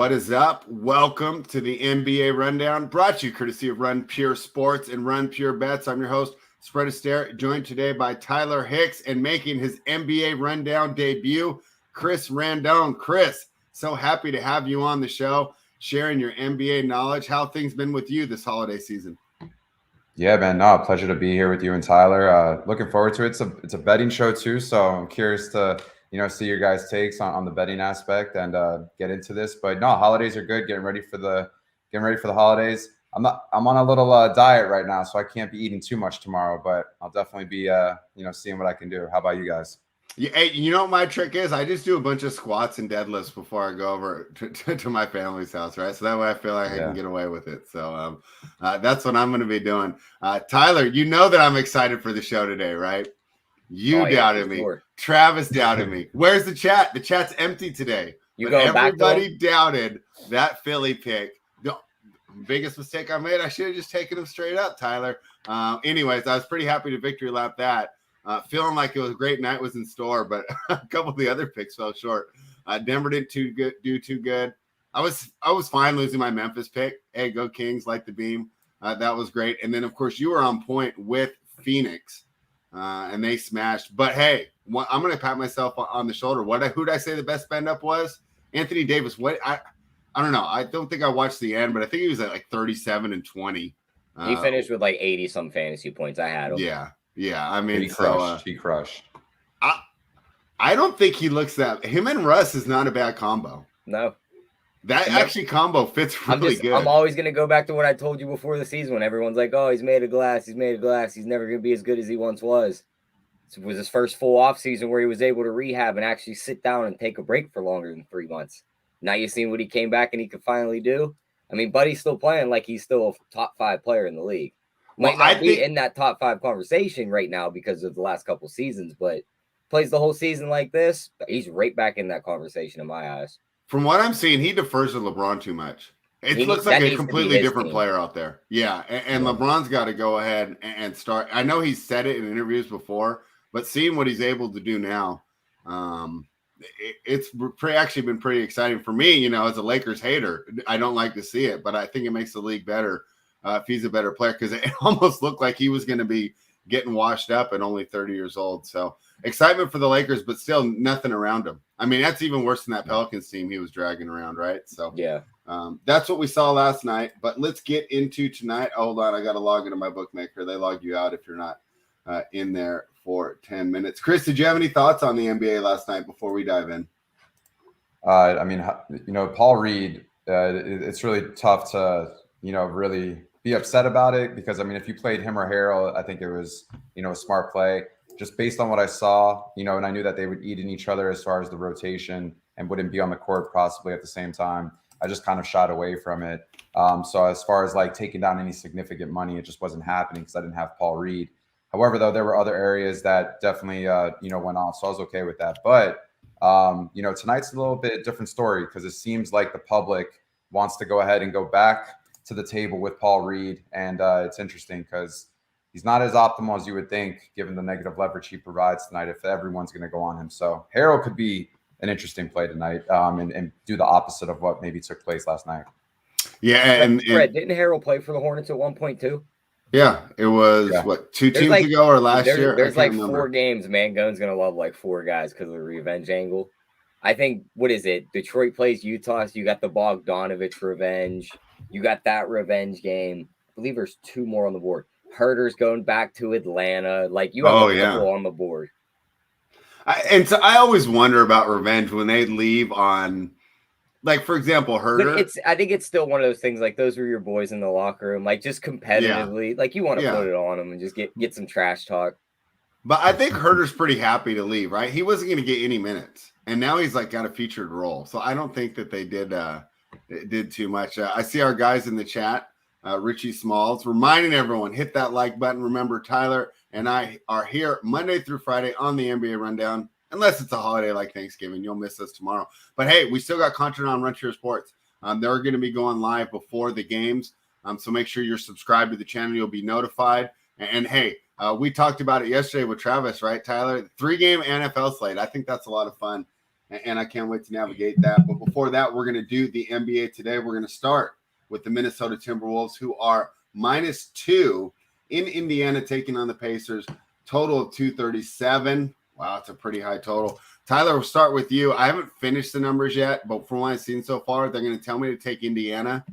What is up? Welcome to the NBA Rundown, brought to you courtesy of Run Pure Sports and Run Pure Bets. I'm your host, Astaire, joined today by Tyler Hicks, and making his NBA Rundown debut, Chris Randone. Chris, so happy to have you on the show, sharing your NBA knowledge. How things been with you this holiday season? Yeah, man. No, pleasure to be here with you and Tyler. Looking forward to it. It's a betting show too, so I'm curious to see your guys' takes on the betting aspect and get into this. But no, holidays are good. Getting ready for the holidays. I'm on a little diet right now, so I can't be eating too much tomorrow. But I'll definitely be seeing what I can do. How about you guys? Yeah, hey, you know what my trick is? I just do a bunch of squats and deadlifts before I go over to my family's house, right? So that way I feel like I can get away with it. So that's what I'm going to be doing. Tyler, you know that I'm excited for the show today, right? You doubted me. Sure. Travis doubted me. Where's the chat? The chat's empty today. Everybody doubted that Philly pick. The biggest mistake I made, I should have just taken him straight up, Tyler. Anyways, I was pretty happy to victory lap that. Feeling like it was a great night was in store, but a couple of the other picks fell short. Denver didn't do too good. I was fine losing my Memphis pick. Hey, go Kings, like the beam. That was great. And then, of course, you were on point with Phoenix, and they smashed. But, hey, I'm going to pat myself on the shoulder. Who did I say the best spend up was? Anthony Davis. I don't know. I don't think I watched the end, but I think he was at like 37 and 20. He finished with like 80-some fantasy points. I had him. Yeah, I mean, he crushed. I don't think he looks that. Him and Russ is not a bad combo. No, that actually combo fits really good. I'm always gonna go back to what I told you before the season when everyone's like, "Oh, he's made of glass. He's made of glass. He's never gonna be as good as he once was." It was his first full off season where he was able to rehab and actually sit down and take a break for longer than 3 months. Now you've seen what he came back and he could finally do. I mean, Buddy's still playing like he's still a top 5 player in the league. Might not be in that top 5 conversation right now because of the last couple seasons, but plays the whole season like this, he's right back in that conversation in my eyes. From what I'm seeing, he defers to LeBron too much. It looks like a completely different player out there. Yeah, and LeBron's got to go ahead and start. I know he's said it in interviews before, but seeing what he's able to do now, it's actually been pretty exciting for me. As a Lakers hater, I don't like to see it, but I think it makes the league better. If he's a better player, because it almost looked like he was going to be getting washed up at only 30 years old. So excitement for the Lakers, but still nothing around him. I mean, that's even worse than that Pelicans team he was dragging around, right? So yeah, that's what we saw last night. But let's get into tonight. Hold on, I got to log into my bookmaker. They log you out if you're not in there for 10 minutes. Chris, did you have any thoughts on the NBA last night before we dive in? I mean, Paul Reed, it's really tough to, really be upset about it because, I mean, if you played him or Harrell, I think it was, a smart play just based on what I saw, and I knew that they would eat in each other as far as the rotation and wouldn't be on the court possibly at the same time. I just kind of shied away from it. So as far as like taking down any significant money, it just wasn't happening because I didn't have Paul Reed. However, though, there were other areas that definitely, went off. So I was okay with that. But, tonight's a little bit different story because it seems like the public wants to go ahead and go back to the table with Paul Reed. And it's interesting because he's not as optimal as you would think, given the negative leverage he provides tonight if everyone's going to go on him. So Harrell could be an interesting play tonight and do the opposite of what maybe took place last night. Yeah. And Fred, didn't Harrell play for the Hornets at one point too? Yeah, it was what, 2 teams ago or last year? There's like remember. 4 games. Mangone's gonna love like 4 guys because of the revenge angle. I think what is it? Detroit plays Utah, so you got the Bogdanovich revenge. You got that revenge game. I believe there's 2 more on the board. Herter's going back to Atlanta. Like you have a couple on the board. So I always wonder about revenge when they leave on. Like, for example, Herter. But I think it's still one of those things, like, those are your boys in the locker room. Like, just competitively. Like, you want to put it on them and just get some trash talk. But I think Herter's pretty happy to leave, right? He wasn't going to get any minutes. And now he's, like, got a featured role. So I don't think that they did too much. I see our guys in the chat, Richie Smalls, reminding everyone, hit that like button. Remember, Tyler and I are here Monday through Friday on the NBA Rundown. Unless it's a holiday like Thanksgiving, you'll miss us tomorrow. But, hey, we still got content on Run Pure Sports. They're going to be going live before the games. So make sure you're subscribed to the channel. You'll be notified. And hey, we talked about it yesterday with Travis, right, Tyler? 3-game NFL slate. I think that's a lot of fun. and I can't wait to navigate that. But before that, we're going to do the NBA today. We're going to start with the Minnesota Timberwolves, who are -2 in Indiana, taking on the Pacers. Total of 237. Wow, it's a pretty high total. Tyler, we'll start with you. I haven't finished the numbers yet, but from what I've seen so far, they're going to tell me to take Indiana.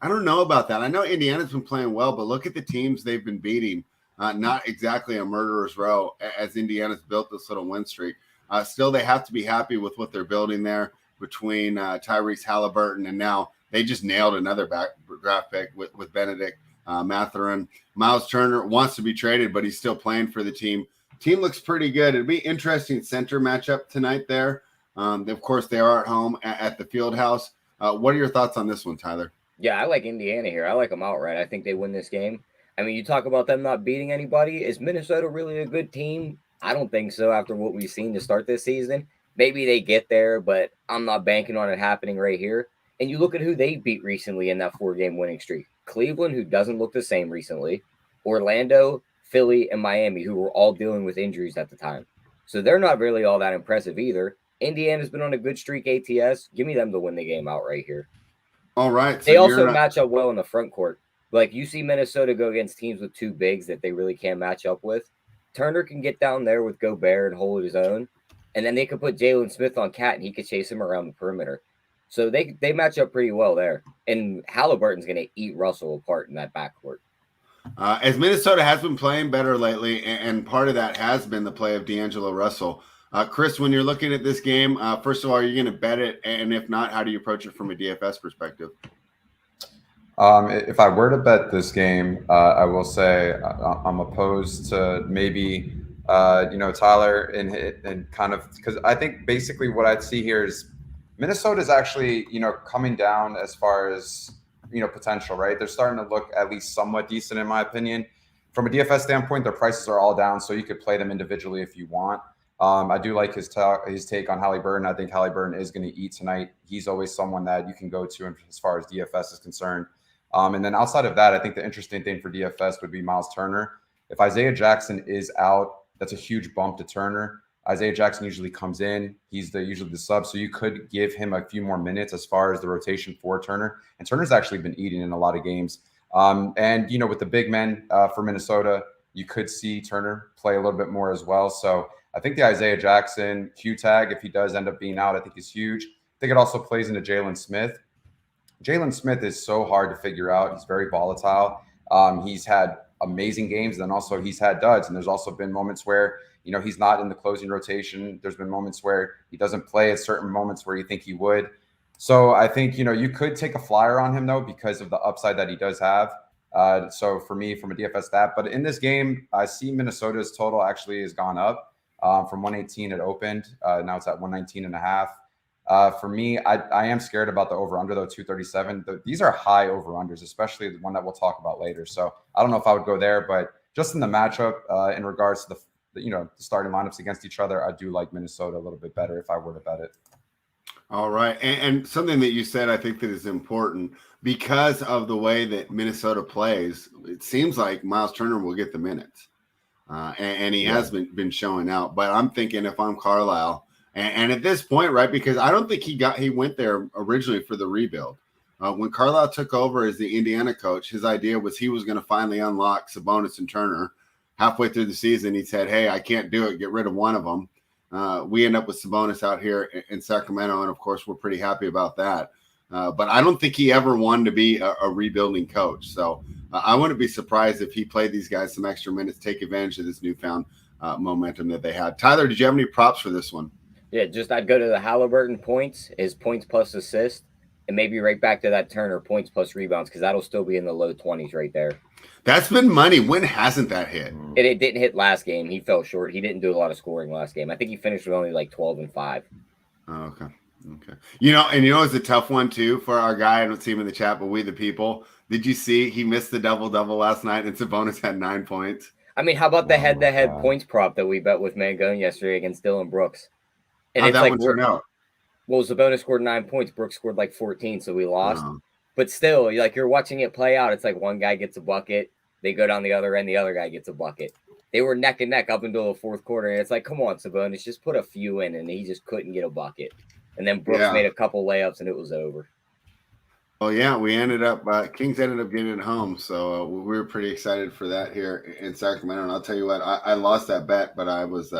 I don't know about that. I know Indiana's been playing well, but look at the teams they've been beating. Not exactly a murderer's row as Indiana's built this little win streak. Still, they have to be happy with what they're building there between Tyrese Halliburton, and now they just nailed another draft pick with Benedict Mathurin. Miles Turner wants to be traded, but he's still playing for the team. Team looks pretty good. It'd be interesting center matchup tonight there. Of course, they are at home at the Field House. What are your thoughts on this one, Tyler? Yeah, I like Indiana here. I like them outright. I think they win this game. I mean, you talk about them not beating anybody. Is Minnesota really a good team? I don't think so after what we've seen to start this season. Maybe they get there, but I'm not banking on it happening right here. And you look at who they beat recently in that 4-game winning streak. Cleveland, who doesn't look the same recently. Orlando, Philly, and Miami, who were all dealing with injuries at the time. So they're not really all that impressive either. Indiana's been on a good streak ATS. Give me them to win the game outright here. All right. So they also match up well in the front court. Like, you see Minnesota go against teams with two bigs that they really can't match up with. Turner can get down there with Gobert and hold his own. And then they could put Jalen Smith on Cat, and he could chase him around the perimeter. So they match up pretty well there. And Halliburton's going to eat Russell apart in that backcourt. As Minnesota has been playing better lately, and part of that has been the play of D'Angelo Russell. Chris, when you're looking at this game, first of all, are you going to bet it? And if not, how do you approach it from a DFS perspective? If I were to bet this game, I will say I'm opposed to maybe, Tyler and kind of, because I think basically what I'd see here is Minnesota is actually, coming down as far as, potential, right? They're starting to look at least somewhat decent, in my opinion. From a DFS standpoint, their prices are all down, so you could play them individually if you want. I do like his take on Halliburton. I think Halliburton is going to eat tonight. He's always someone that you can go to as far as DFS is concerned. And then outside of that, I think the interesting thing for DFS would be Miles Turner. If Isaiah Jackson is out, that's a huge bump to Turner. Isaiah Jackson usually comes in. He's usually the sub, so you could give him a few more minutes as far as the rotation for Turner. And Turner's actually been eating in a lot of games. And, with the big men for Minnesota, you could see Turner play a little bit more as well. So I think the Isaiah Jackson Q tag, if he does end up being out, I think is huge. I think it also plays into Jalen Smith. Jalen Smith is so hard to figure out. He's very volatile. He's had amazing games, and then also he's had duds. And there's also been moments where, he's not in the closing rotation. There's been moments where he doesn't play at certain moments where you think he would. So I think, you could take a flyer on him, though, because of the upside that he does have. So for me, from a DFS stat, but in this game, I see Minnesota's total actually has gone up from 118 it opened. Now it's at 119.5. For me, I am scared about the over-under, though, 237. These are high over-unders, especially the one that we'll talk about later. So I don't know if I would go there, but just in the matchup in regards to the starting lineups against each other, I do like Minnesota a little bit better if I were to bet it. All right. And something that you said, I think that is important because of the way that Minnesota plays. It seems like Miles Turner will get the minutes and he has been showing out. But I'm thinking if I'm Carlisle, and at this point, right, because I don't think he went there originally for the rebuild. When Carlisle took over as the Indiana coach, his idea was he was going to finally unlock Sabonis and Turner. Halfway through the season, he said, hey, I can't do it. Get rid of one of them. We end up with Sabonis out here in Sacramento, and, of course, we're pretty happy about that. But I don't think he ever wanted to be a rebuilding coach. So I wouldn't be surprised if he played these guys some extra minutes, take advantage of this newfound momentum that they had. Tyler, did you have any props for this one? Yeah, I'd go to the Halliburton points, his points plus assist, and maybe right back to that Turner points plus rebounds, because that'll still be in the low 20s right there. That's been money. When hasn't that hit? It didn't hit last game. He fell short. He didn't do a lot of scoring last game. I think he finished with only like 12 and 5. Oh, okay. It's a tough one too for our guy. I don't see him in the chat, but we the people. Did you see he missed the double-double last night and Sabonis had 9 points? I mean, how about the head-to-head points prop that we bet with Mangone yesterday against Dylan Brooks? And how'd that one turn out? Well, Sabonis scored 9 points. Brooks scored like 14, so we lost. But still, you're watching it play out. It's like one guy gets a bucket. They go down the other end. The other guy gets a bucket. they were neck and neck up until the fourth quarter. And it's like, come on, Sabonis, just put a few in. And he just couldn't get a bucket. And then Brooks made a couple layups and it was over. Well, yeah, we ended up Kings ended up getting it home, so we were pretty excited for that here in Sacramento. And I'll tell you what, I lost that bet, but I was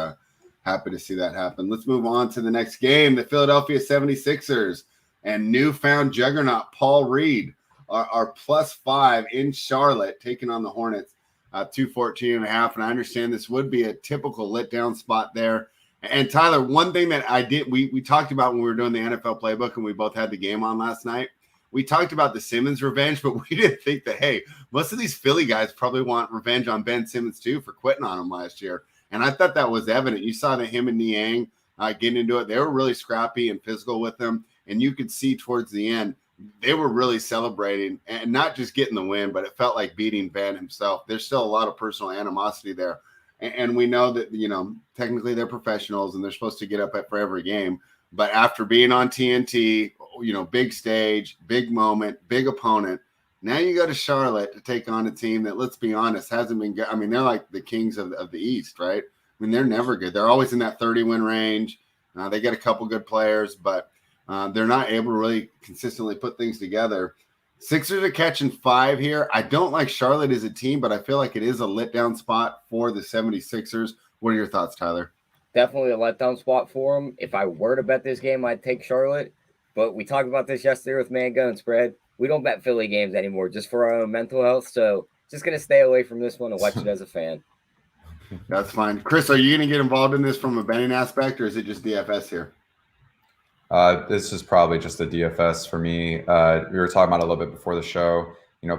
happy to see that happen. Let's move on to the next game. The Philadelphia 76ers and newfound juggernaut Paul Reed are +5 in Charlotte, taking on the Hornets, 214.5. And I understand this would be a typical lit down spot there. And Tyler, one thing that I did, we talked about when we were doing the NFL playbook, and we both had the game on last night. We talked about the Simmons revenge, but we didn't think that, hey, most of these Philly guys probably want revenge on Ben Simmons too for quitting on him last year. And I thought that was evident. You saw that him and Niang getting into it. They were really scrappy and physical with him. And you could see towards the end, they were really celebrating and not just getting the win, but it felt like beating Ben himself. There's still a lot of personal animosity there. And we know that, technically they're professionals and they're supposed to get up for every game. But after being on TNT, big stage, big moment, big opponent, now you go to Charlotte to take on a team that, let's be honest, hasn't been good. I mean, they're like the kings of the East, right? I mean, they're never good. They're always in that 30-win range. They get a couple good players, but they're not able to really consistently put things together. Sixers are catching 5 here. I don't like Charlotte as a team, but I feel like it is a let-down spot for the 76ers. What are your thoughts, Tyler? Definitely a letdown spot for them. If I were to bet this game, I'd take Charlotte. But we talked about this yesterday with Man Gun Spread. We don't bet Philly games anymore just for our own mental health. So just going to stay away from this one and watch it as a fan. That's fine. Chris, are you going to get involved in this from a betting aspect, or is it just DFS here? This is probably just a DFS for me. We were talking about it a little bit before the show.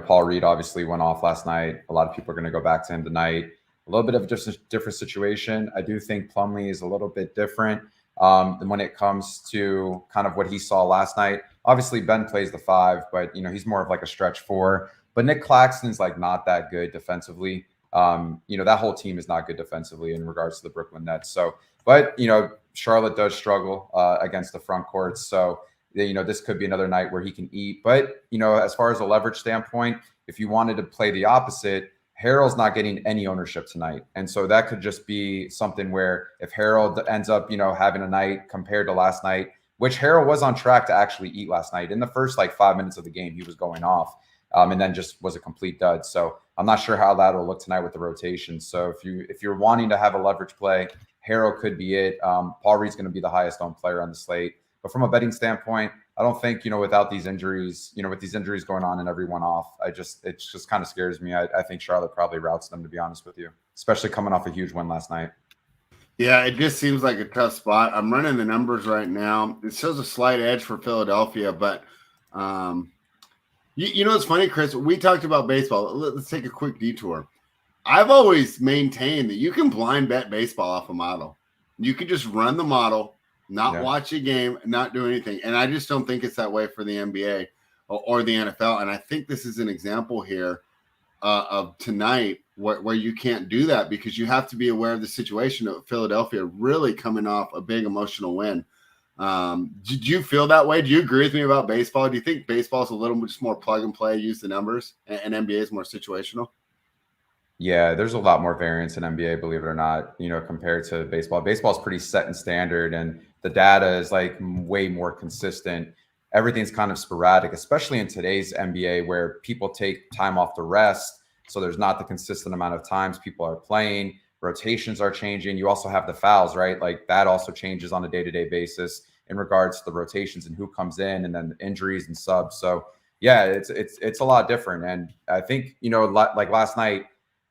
Paul Reed obviously went off last night. A lot of people are going to go back to him tonight. A little bit of just a different situation. I do think Plumlee is a little bit different than when it comes to kind of what he saw last night. Obviously, Ben plays the 5, but he's more of like a stretch 4. But Nick Claxton's like not that good defensively. That whole team is not good defensively in regards to the Brooklyn Nets. So, but Charlotte does struggle against the front courts. So, this could be another night where he can eat. But as far as a leverage standpoint, if you wanted to play the opposite, Harrell's not getting any ownership tonight. And so that could just be something where if Harrell ends up, having a night compared to last night, which Harrell was on track to actually eat last night. In the first 5 minutes of the game, he was going off and then just was a complete dud. So I'm not sure how that'll look tonight with the rotation. So if you're wanting to have a leverage play, Harrell could be it. Paul Reed's going to be the highest owned player on the slate. But from a betting standpoint, I don't think, without these injuries, with these injuries going on and everyone off, it just kind of scares me. I think Charlotte probably routes them, to be honest with you, especially coming off a huge win last night. Yeah, it just seems like a tough spot. I'm running the numbers right now. It shows a slight edge for Philadelphia, but it's funny, Chris, we talked about baseball. Let's take a quick detour. I've always maintained that you can blind bet baseball off a model. You can just run the model, not watch a game, not do anything. And I just don't think it's that way for the NBA or the NFL. And I think this is an example here of tonight where you can't do that because you have to be aware of the situation of Philadelphia really coming off a big emotional win. Did you feel that way? Do you agree with me about baseball? Do you think baseball is a little just more plug and play, use the numbers, and NBA is more situational? Yeah, there's a lot more variance in NBA, believe it or not, compared to baseball. Baseball is pretty set and standard, and the data is way more consistent. Everything's kind of sporadic, especially in today's NBA where people take time off to rest. So there's not the consistent amount of times people are playing. Rotations are changing. You also have the fouls, right? That also changes on a day-to-day basis in regards to the rotations and who comes in and then the injuries and subs. So yeah, it's a lot different. And I think, like last night,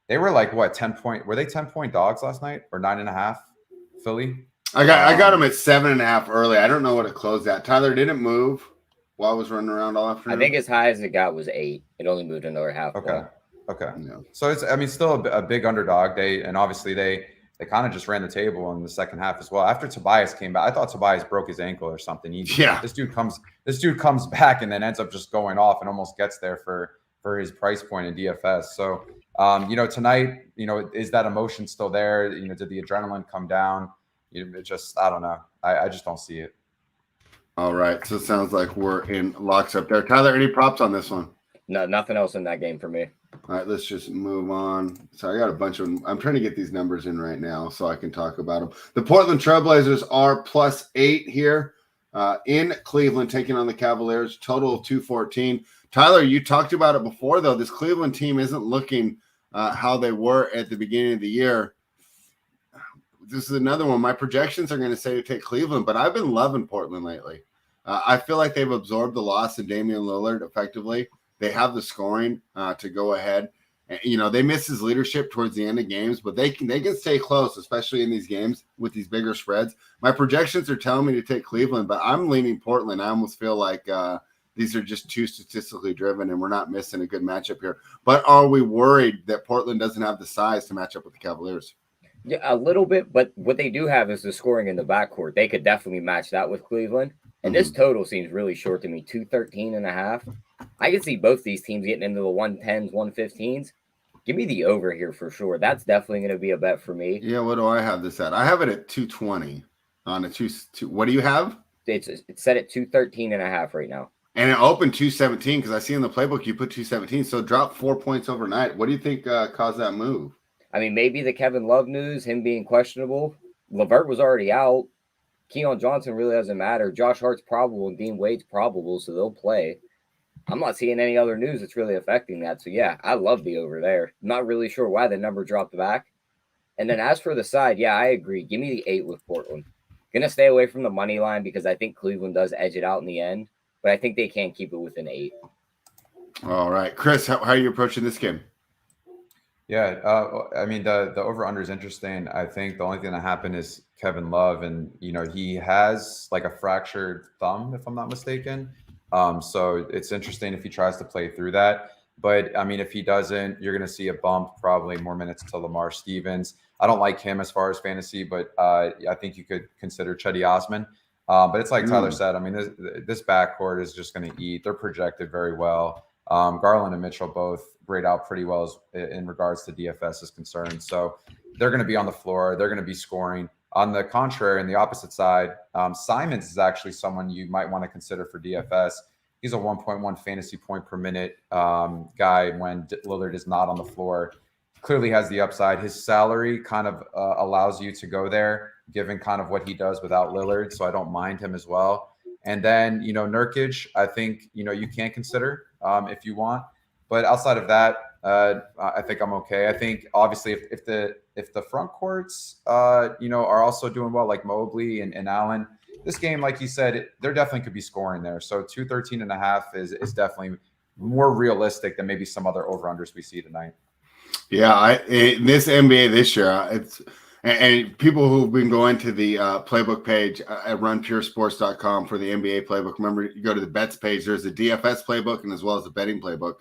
they were 10-point, were they 10-point dogs last night or 9.5 Philly? I got them at 7.5 early. I don't know what it closed at. Tyler didn't move while I was running around all afternoon. I think as high as it got was 8. It only moved another half. Okay. Yeah. So it's still a big underdog. And obviously they kind of just ran the table in the second half as well. After Tobias came back, I thought Tobias broke his ankle or something. This dude comes back and then ends up just going off and almost gets there for his price point in DFS. So tonight, is that emotion still there? Did the adrenaline come down? It just, I don't know. I just don't see it. All right. So it sounds like we're in lockstep there. Tyler, any props on this one? No, nothing else in that game for me. All right, let's just move on. So I got a bunch of them. I'm trying to get these numbers in right now so I can talk about them. The Portland Trailblazers are +8 here in Cleveland, taking on the Cavaliers. Total of 214. Tyler, you talked about it before, though. This Cleveland team isn't looking how they were at the beginning of the year. This is another one. My projections are going to say to take Cleveland, but I've been loving Portland lately. I feel like they've absorbed the loss of Damian Lillard effectively. They have the scoring to go ahead. And, they miss his leadership towards the end of games, but they can stay close, especially in these games with these bigger spreads. My projections are telling me to take Cleveland, but I'm leaning Portland. I almost feel like these are just too statistically driven, and we're not missing a good matchup here. But are we worried that Portland doesn't have the size to match up with the Cavaliers? Yeah, a little bit, but what they do have is the scoring in the backcourt. They could definitely match that with Cleveland. And this total seems really short to me, 213.5. I can see both these teams getting into the 110s, 115s. Give me the over here for sure. That's definitely going to be a bet for me. Yeah, what do I have this at? I have it at 220 on a two. What do you have? It's set at 213.5 right now. And it opened 217 because I see in the playbook you put 217. So it dropped 4 points overnight. What do you think caused that move? I mean, maybe the Kevin Love news, him being questionable. LeVert was already out. Keon Johnson really doesn't matter. Josh Hart's probable and Dean Wade's probable, so they'll play. I'm not seeing any other news that's really affecting that. So, yeah, I love the over there. Not really sure why the number dropped back. And then as for the side, yeah, I agree. Give me the 8 with Portland. Going to stay away from the money line because I think Cleveland does edge it out in the end. But I think they can keep it within 8. All right. Chris, how are you approaching this game? Yeah, I mean, the over-under is interesting. I think the only thing that happened is Kevin Love, and, he has like a fractured thumb, if I'm not mistaken. So it's interesting if he tries to play through that. But, I mean, if he doesn't, you're going to see a bump, probably more minutes to Lamar Stevens. I don't like him as far as fantasy, but I think you could consider Cedi Osman. But it's like Tyler said, I mean, this backcourt is just going to eat. They're projected very well. Garland and Mitchell both grade out pretty well in regards to DFS is concerned. So they're going to be on the floor. They're going to be scoring. On the contrary, on the opposite side, Simons is actually someone you might want to consider for DFS. He's a 1.1 fantasy point per minute guy when Lillard is not on the floor. Clearly has the upside. His salary kind of allows you to go there, given kind of what he does without Lillard. So I don't mind him as well. And then, Nurkic, I think, you can consider if you want. But outside of that, I think I'm okay. I think obviously if the front courts, are also doing well, like Mobley and Allen, this game, like you said, there definitely could be scoring there. So 213.5 is definitely more realistic than maybe some other over-unders we see tonight. Yeah, in this NBA this year, and people who've been going to the playbook page at runpuresports.com for the NBA playbook. Remember, you go to the bets page. There's a DFS playbook and as well as a betting playbook.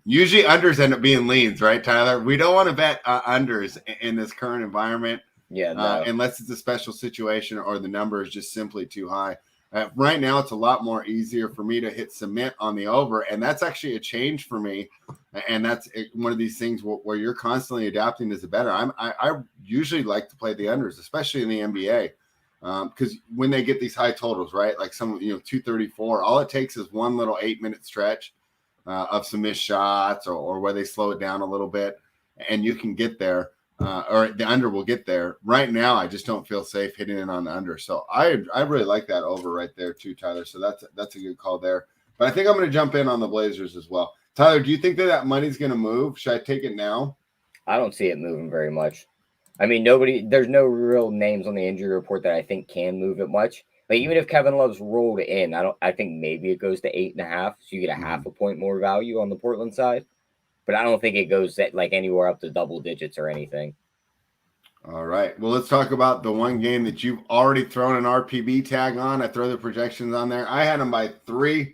Usually unders end up being leans, right, Tyler? We don't want to bet unders in this current environment. Yeah, no. Unless it's a special situation or the number is just simply too high. Right now, it's a lot more easier for me to hit submit on the over, and that's actually a change for me. And that's one of these things where you're constantly adapting as a bettor. I usually like to play the unders, especially in the NBA, because when they get these high totals, right, like some 234, all it takes is one little 8-minute stretch of some missed shots or where they slow it down a little bit, and you can get there. Or the under will get there. Right now, I just don't feel safe hitting it on the under. So I really like that over right there too, Tyler. So that's a good call there. But I think I'm going to jump in on the Blazers as well. Tyler, do you think that money's going to move? Should I take it now? I don't see it moving very much. I mean, there's no real names on the injury report that I think can move it much. Like even if Kevin Love's rolled in, I think maybe it goes to 8.5, so you get a half a point more value on the Portland side. But I don't think it goes like anywhere up to double digits or anything. All right. Well, let's talk about the one game that you've already thrown an RPB tag on. I throw the projections on there. I had them by 3.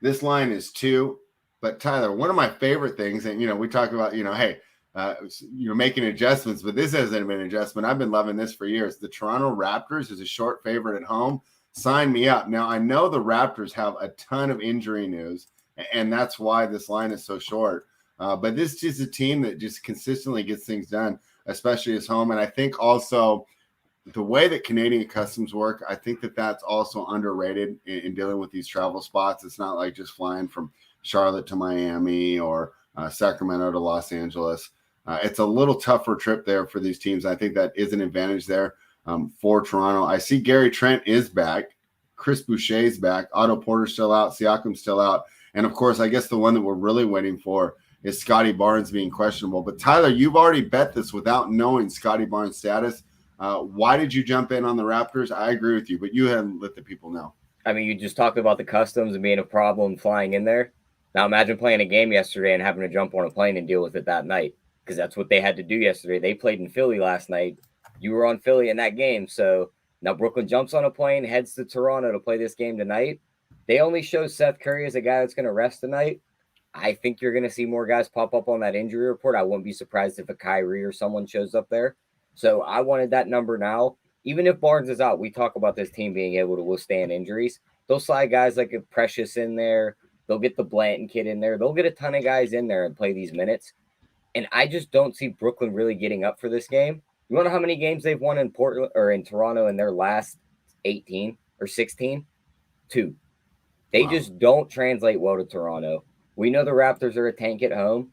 This line is 2. But Tyler, one of my favorite things, and we talk about, hey, making adjustments, but this hasn't been an adjustment. I've been loving this for years. The Toronto Raptors is a short favorite at home. Sign me up. Now, I know the Raptors have a ton of injury news, and that's why this line is so short. But this is a team that just consistently gets things done, especially as home. And I think also the way that Canadian customs work, I think that's also underrated in dealing with these travel spots. It's not like just flying from Charlotte to Miami or Sacramento to Los Angeles. It's a little tougher trip there for these teams. I think that is an advantage there for Toronto. I see Gary Trent is back. Chris Boucher's back. Otto Porter's still out. Siakam's still out. And, of course, I guess the one that we're really waiting for is Scotty Barnes being questionable. But, Tyler, you've already bet this without knowing Scotty Barnes' status. Why did you jump in on the Raptors? I agree with you, but you hadn't let the people know. I mean, you just talked about the customs and being a problem flying in there. Now, imagine playing a game yesterday and having to jump on a plane and deal with it that night, because that's what they had to do yesterday. They played in Philly last night. You were on Philly in that game. So now Brooklyn jumps on a plane, heads to Toronto to play this game tonight. They only show Seth Curry as a guy that's going to rest tonight. I think you're going to see more guys pop up on that injury report. I wouldn't be surprised if a Kyrie or someone shows up there. So I wanted that number now. Even if Barnes is out, we talk about this team being able to withstand injuries. They'll slide guys like a Precious in there. They'll get the Blanton kid in there. They'll get a ton of guys in there and play these minutes. And I just don't see Brooklyn really getting up for this game. You want to know how many games they've won in Portland or in Toronto in their last 18 or 16? 2. They just don't translate well to Toronto. We know the Raptors are a tank at home.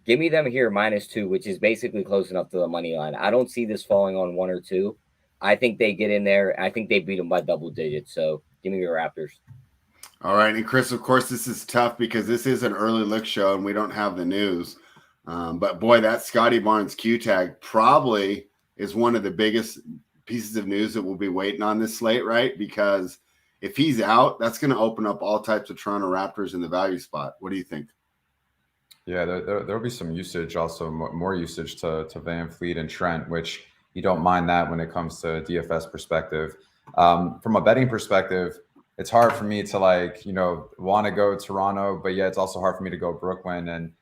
Give me them here -2, which is basically close enough to the money line. I don't see this falling on 1 or 2. I think they get in there. I think they beat them by double digits. So give me the Raptors. All right. And Chris, of course, this is tough because this is an early look show and we don't have the news. But boy, that Scotty Barnes Q tag probably is one of the biggest pieces of news that we'll be waiting on this slate, right? Because if he's out, that's going to open up all types of Toronto Raptors in the value spot. What do you think? Yeah, there'll be some usage, also more usage to Van Fleet and Trent, which you don't mind that when it comes to DFS perspective. From a betting perspective, it's hard for me to want to go Toronto, but yeah, it's also hard for me to go Brooklyn. And,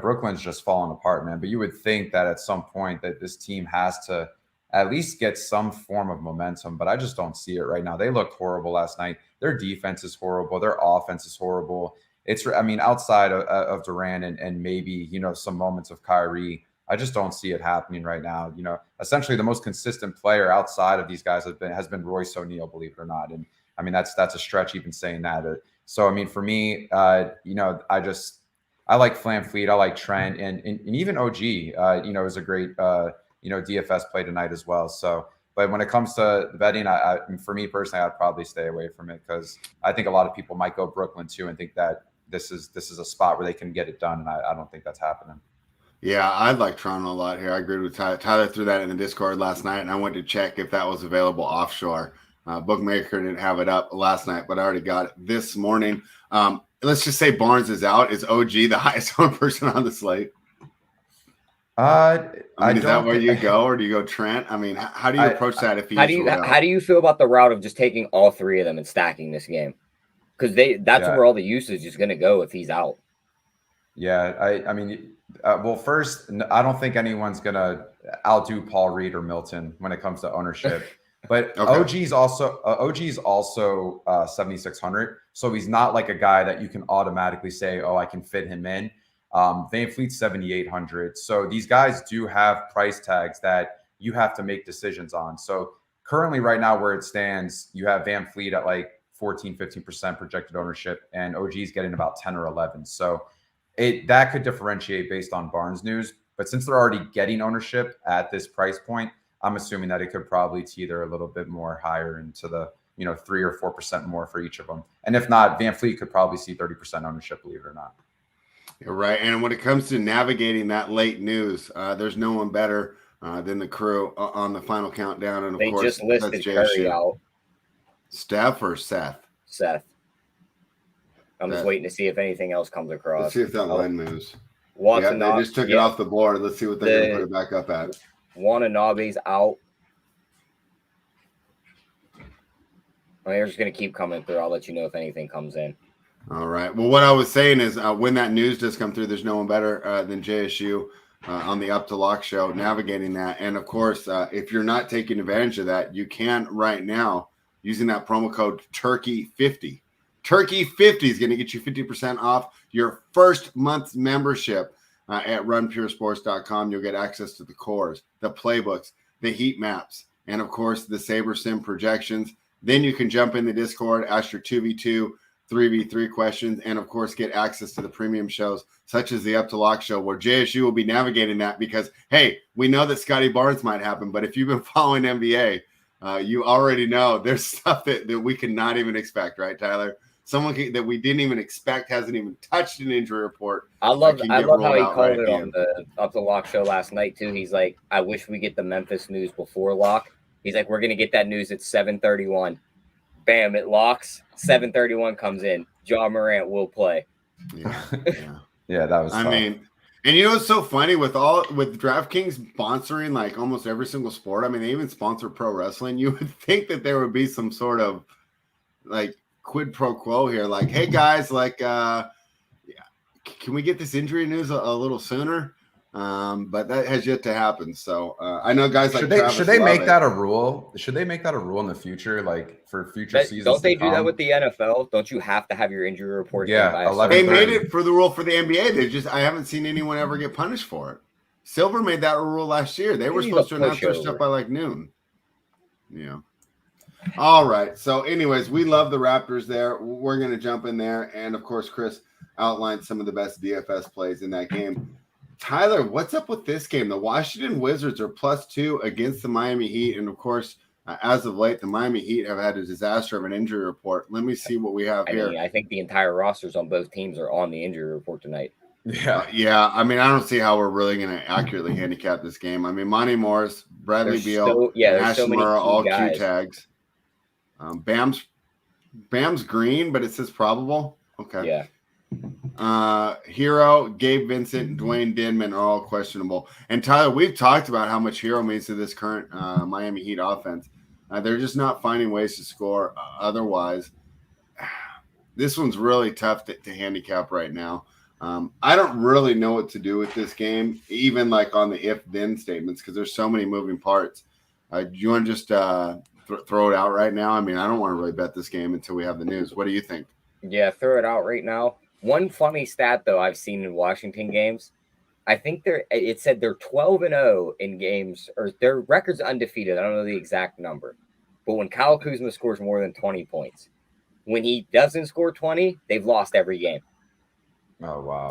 Brooklyn's just falling apart, man. But you would think that at some point that this team has to at least get some form of momentum, but I just don't see it right now. They looked horrible last night. Their defense is horrible. Their offense is horrible. Outside of Durant and maybe, some moments of Kyrie, I just don't see it happening right now. Essentially the most consistent player outside of these guys has been Royce O'Neal, believe it or not. And I mean, that's a stretch even saying that. So, I mean, for me, I like Flan Fleet. I like Trent and even OG, is a great, DFS play tonight as well. So, but when it comes to betting, for me personally, I'd probably stay away from it because I think a lot of people might go Brooklyn too and think that this is a spot where they can get it done. And I don't think that's happening. Yeah, I like Toronto a lot here. I agreed with Tyler. Tyler threw that in the Discord last night, and I went to check if that was available offshore. Bookmaker didn't have it up last night, but I already got it this morning. Let's just say Barnes is out. Is OG the highest owned person on the slate? Is that where you go, or do you go Trent? I mean, how do you approach that if how do you feel about the route of just taking all 3 of them and stacking this game? Because that's where all the usage is going to go if he's out. Yeah, well, first, I don't think anyone's going to outdo Paul Reed or Milton when it comes to ownership. But okay. OG's also 7,600, so he's not like a guy that you can automatically say, oh, I can fit him in. Van Fleet's 7,800. So these guys do have price tags that you have to make decisions on. So currently right now where it stands, you have Van Fleet at like 14-15% projected ownership and OG's getting about 10 or 11. So that could differentiate based on Barnes news. But since they're already getting ownership at this price point, I'm assuming that it could probably teeter a little bit more higher into the 3 or 4% more for each of them. And if not, Van Fleet could probably see 30% ownership, believe it or not. You're right. And when it comes to navigating that late news, there's no one better than the crew on the final countdown. And of course, they just listed Curry out. Steph or Seth? Seth. I'm just waiting to see if anything else comes across. Let's see if that line moves. They just took it off the board. Let's see what they're going to put it back up at. Watanabe's out. They're just going to keep coming through. I'll let you know if anything comes in. All right. Well, what I was saying is when that news does come through, there's no one better than JSU on the Up to Lock show navigating that. And, of course, if you're not taking advantage of that, you can right now using that promo code TURKEY50. TURKEY50 is going to get you 50% off your first month's membership at runpuresports.com. You'll get access to the cores, the playbooks, the heat maps, and, of course, the SaberSim projections. Then you can jump in the Discord, ask your 2v2 3v3 questions, and of course get access to the premium shows such as the Up to Lock show, where JSU will be navigating that because, hey, we know that Scotty Barnes might happen, but if you've been following NBA, you already know there's stuff that we cannot even expect, right, Tyler? Someone that we didn't even expect hasn't even touched an injury report. I love how he called it on the Up to Lock show last night too. He's like, I wish we get the Memphis news before lock. He's like, we're gonna get that news at 7:31. Bam, it locks. 7:31 comes in. Ja Morant will play. Yeah. Yeah, that was tough. I mean, and you know what's so funny with DraftKings sponsoring like almost every single sport. I mean, they even sponsor pro wrestling. You would think that there would be some sort of like quid pro quo here, like, hey guys, like, can we get this injury news a little sooner? But that has yet to happen. So I know guys like should they make that a rule? Should they make that a rule in the future, like for future seasons? Don't they do that with the NFL? Don't you have to have your injury report? Yeah, they made it for the rule for the NBA. I haven't seen anyone ever get punished for it. Silver made that a rule last year. They were supposed to announce their stuff by like noon. Yeah. All right. So, anyways, we love the Raptors there. We're going to jump in there. And, of course, Chris outlined some of the best DFS plays in that game. Tyler, what's up with this game? The Washington Wizards are +2 against the Miami Heat. And, of course, as of late, the Miami Heat have had a disaster of an injury report. Let me see what we have here. I think the entire rosters on both teams are on the injury report tonight. Yeah. I mean, I don't see how we're really going to accurately handicap this game. I mean, Monty Morris, Bradley Beal, Hachimura, all Q tags. Bam's green, but it says probable. Okay. Yeah. Hero, Gabe Vincent, Dwayne Denman are all questionable. And Tyler, we've talked about how much Hero means to this current Miami Heat offense. They're just not finding ways to score otherwise. This one's really tough to handicap right now. I don't really know what to do with this game, even like on the if-then statements, because there's so many moving parts. Do you want to just throw it out right now? I mean, I don't want to really bet this game until we have the news. What do you think? Yeah, throw it out right now. One funny stat, though, I've seen in Washington games, I think it said they're 12-0 in games, or their record's undefeated. I don't know the exact number. But when Kyle Kuzma scores more than 20 points, when he doesn't score 20, they've lost every game. Oh, wow.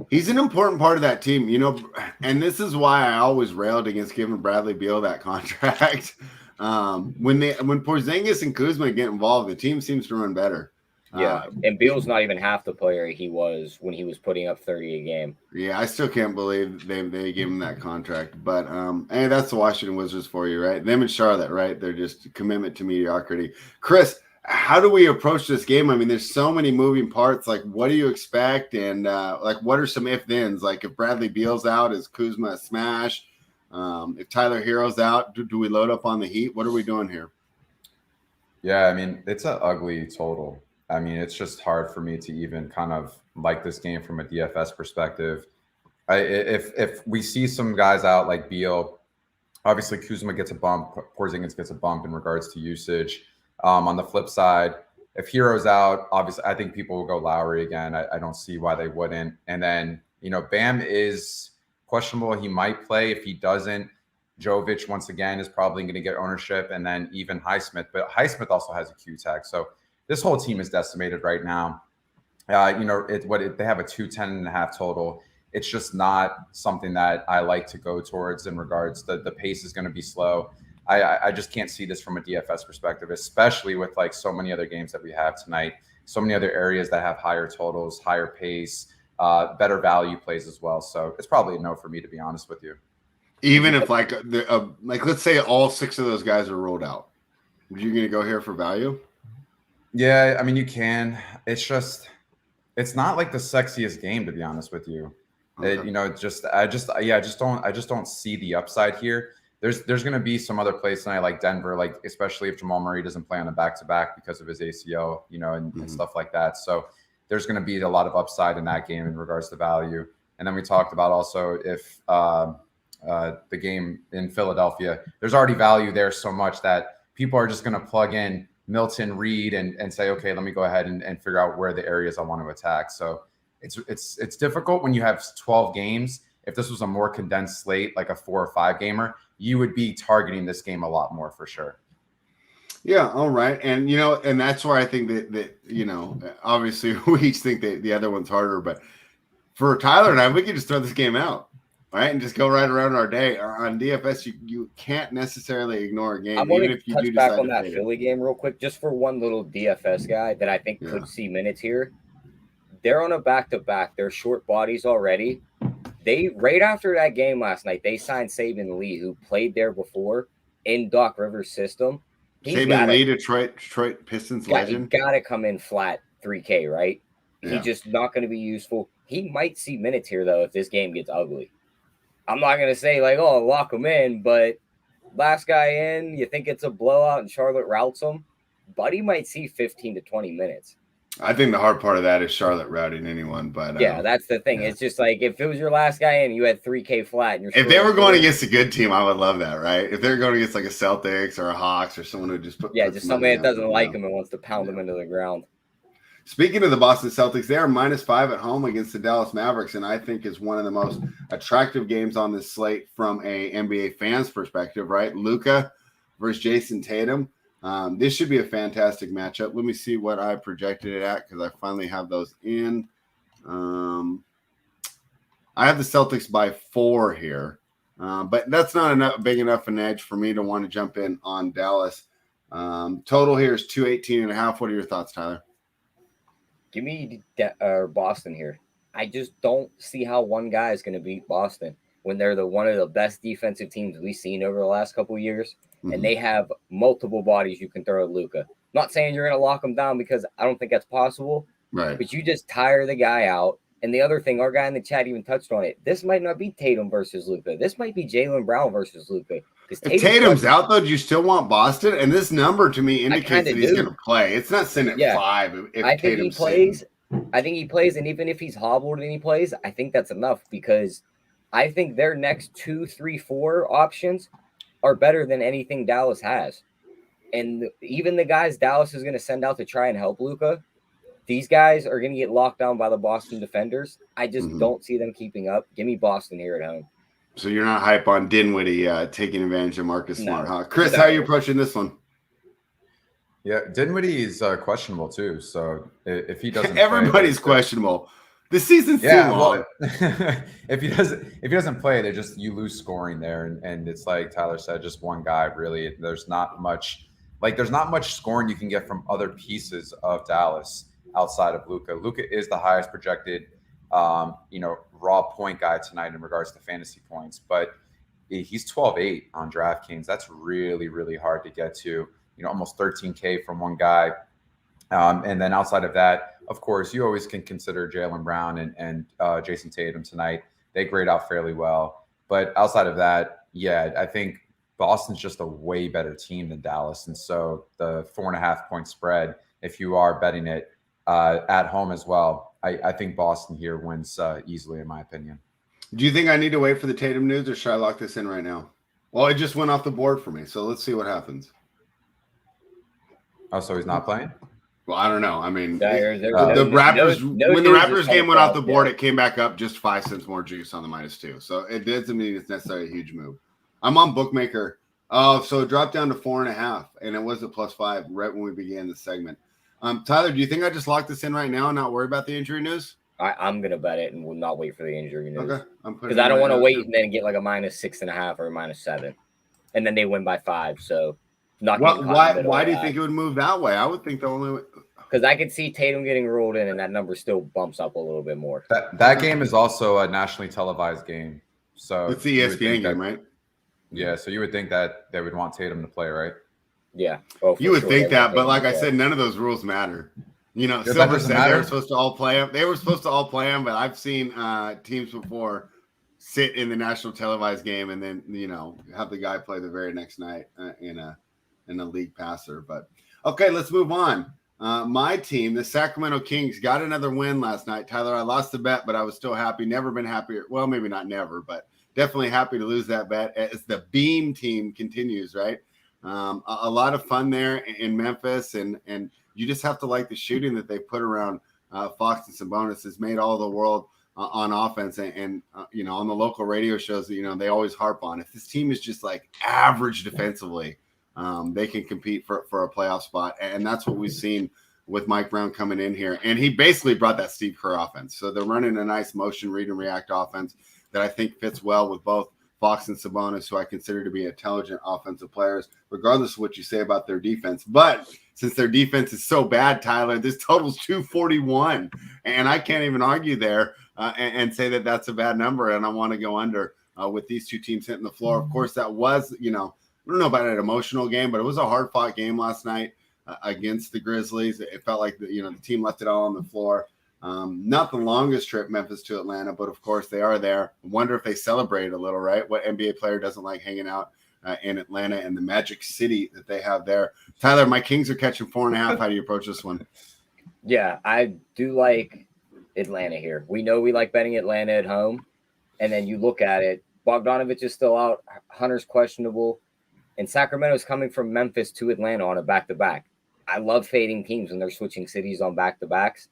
He's an important part of that team, you know, and this is why I always railed against giving Bradley Beal that contract. When Porzingis and Kuzma get involved, the team seems to run better. Yeah, and Beal's not even half the player he was when he was putting up 30 a game. Yeah, I still can't believe they gave him that contract. But hey, that's the Washington Wizards for you, right? Them and Charlotte, right? They're just a commitment to mediocrity. Chris, how do we approach this game? I mean, there's so many moving parts. Like, what do you expect? And like, what are some if-thens? Like, if Bradley Beal's out, is Kuzma a smash? If Tyler Hero's out, do we load up on the Heat? What are we doing here? Yeah, I mean, it's an ugly total. I mean, it's just hard for me to even kind of like this game from a DFS perspective. If we see some guys out like Beal, obviously Kuzma gets a bump, Porzingis gets a bump in regards to usage. On the flip side, if Hero's out, obviously I think people will go Lowry again. I don't see why they wouldn't. And then, you know, Bam is questionable. He might play. If he doesn't, Jovic once again is probably going to get ownership, and then even Highsmith. But Highsmith also has a Q tag. So this whole team is decimated right now. You know, they have a 210.5 total. It's just not something that I like to go towards in regards to the pace is going to be slow. I just can't see this from a DFS perspective, especially with like so many other games that we have tonight, so many other areas that have higher totals, higher pace, better value plays as well. So it's probably a no for me, to be honest with you. Even if like let's say all 6 of those guys are ruled out, are you going to go here for value? Yeah, I mean, you can. It's just, it's not like the sexiest game, to be honest with you. Okay. You know, I just don't see the upside here. There's going to be some other place tonight, like Denver, like especially if Jamal Murray doesn't play on a back-to-back because of his ACL, you know, and stuff like that. So there's going to be a lot of upside in that game in regards to value. And then we talked about also if the game in Philadelphia, there's already value there so much that people are just going to plug in Milton, Reed, and say, okay, let me go ahead and figure out where the areas I want to attack. So it's difficult when you have 12 games. If this was a more condensed slate, like a 4 or 5 gamer, you would be targeting this game a lot more for sure. Yeah, all right. And and that's where I think that obviously we each think that the other one's harder, but for Tyler and I, we can just throw this game out, right? And just go right around our day. On DFS, you can't necessarily ignore a I game, want even to if you do touch back decide on to that fade it. Philly game real quick, just for one little DFS guy that I think could see minutes here. They're on a back-to-back. They're short bodies already. They right after that game last night, they signed Saban Lee, who played there before in Doc Rivers' system. Saban Lee, Detroit Pistons He legend. got to come in flat 3K, right? Yeah. He's just not going to be useful. He might see minutes here, though, if this game gets ugly. I'm not going to say, like, oh, lock him in, but last guy in, you think it's a blowout and Charlotte routs him, Buddy might see 15 to 20 minutes. I think the hard part of that is Charlotte routing anyone, but yeah, that's the thing. Yeah. It's just like if it was your last guy in, you had 3K flat, and if they were going against a good team, I would love that, right? If they're going against like a Celtics or a Hawks or someone who just just somebody that doesn't like him and wants to pound him into the ground. Speaking of the Boston Celtics, they are -5 at home against the Dallas Mavericks, and I think is one of the most attractive games on this slate from a NBA fans perspective, right? Luka versus Jason Tatum. This should be a fantastic matchup. Let me see what I projected it at because I finally have those in. I have the Celtics by 4 here, but that's not big enough an edge for me to want to jump in on Dallas. Total here is 218.5. What are your thoughts, Tyler? Give me Boston here. I just don't see how one guy is going to beat Boston when they're one of the best defensive teams we've seen over the last couple of years. And they have multiple bodies you can throw at Luka. Not saying you're going to lock him down because I don't think that's possible. Right. But you just tire the guy out. And the other thing, our guy in the chat even touched on it. This might not be Tatum versus Luka. This might be Jaylen Brown versus Luka. If Tatum's out, though, do you still want Boston? And this number to me indicates that he's going to play. It's not sitting at 5. I think he plays. I think he plays. And even if he's hobbled and he plays, I think that's enough because I think their next 2, 3, 4 options are better than anything Dallas has. And even the guys Dallas is going to send out to try and help Luka, these guys are going to get locked down by the Boston defenders. I just don't see them keeping up. Give me Boston here at home. So you're not hype on Dinwiddie taking advantage of Marcus Smart, huh? Chris, how are you approaching this one? Yeah, Dinwiddie is questionable too. So if he doesn't, everybody's questionable. The season's too long. Well, if he doesn't play, you lose scoring there, and it's like Tyler said, just one guy really. There's not much scoring you can get from other pieces of Dallas outside of Luka. Luka is the highest projected, raw point guy tonight in regards to fantasy points, but he's 12.8 on DraftKings. That's really, really hard to get to. Almost 13K from one guy. And then outside of that, of course, you always can consider Jaylen Brown and Jason Tatum tonight. They grade out fairly well. But outside of that, yeah, I think Boston's just a way better team than Dallas. And so the 4.5 point spread, if you are betting it at home as well, I think Boston here wins easily, in my opinion. Do you think I need to wait for the Tatum news, or should I lock this in right now? Well, it just went off the board for me, so let's see what happens. Oh, so he's not playing? Well, I don't know. I mean, the Raptors, when the Raptors game went off the board, it came back up just 5 cents more juice on the -2. So it doesn't mean it's necessarily a huge move. I'm on Bookmaker. Oh, so it dropped down to 4.5, and it was at +5 right when we began the segment. Tyler, do you think I just lock this in right now and not worry about the injury news? I'm going to bet it and will not wait for the injury news. Okay. Because I don't want to wait and then get like a -6.5 or a -7. And then they win by 5. So why do you think it would move that way? I would think the only way. Because I could see Tatum getting rolled in and that number still bumps up a little bit more. That game is also a nationally televised game. So it's the ESPN game, right? Yeah. So you would think that they would want Tatum to play, right? Yeah. You would think that, but like I said, none of those rules matter. Silver said they were supposed to all play them. They were supposed to all play them, but I've seen teams before sit in the national televised game and then have the guy play the very next night in a league passer. But okay, let's move on. My team, the Sacramento Kings, got another win last night. Tyler, I lost the bet, but I was still happy. Never been happier. Well, maybe not never, but definitely happy to lose that bet as the Beam team continues, right? A lot of fun there in Memphis, and you just have to like the shooting that they put around Fox and Sabonis. Has made all the world on offense, and on the local radio shows that they always harp on. If this team is just like average defensively, they can compete for a playoff spot. And that's what we've seen with Mike Brown coming in here. And he basically brought that Steve Kerr offense. So they're running a nice motion, read and react offense that I think fits well with both Fox and Sabonis, who I consider to be intelligent offensive players, regardless of what you say about their defense. But since their defense is so bad, Tyler, this total's 241. And I can't even argue there and say that that's a bad number. And I want to go under with these two teams hitting the floor. Of course, that was, I don't know about an emotional game, but it was a hard-fought game last night against the Grizzlies. It felt like the team left it all on the floor. Not the longest trip, Memphis to Atlanta, but of course they are there. I wonder if they celebrate a little, right? What NBA player doesn't like hanging out in Atlanta and the Magic City that they have there? Tyler, my Kings are catching 4.5. How do you approach this one? Yeah, I do like Atlanta here. We know we like betting Atlanta at home. And then you look at it, Bogdanovich is still out. Hunter's questionable. And Sacramento's coming from Memphis to Atlanta on a back-to-back. I love fading teams when they're switching cities on back-to-backs.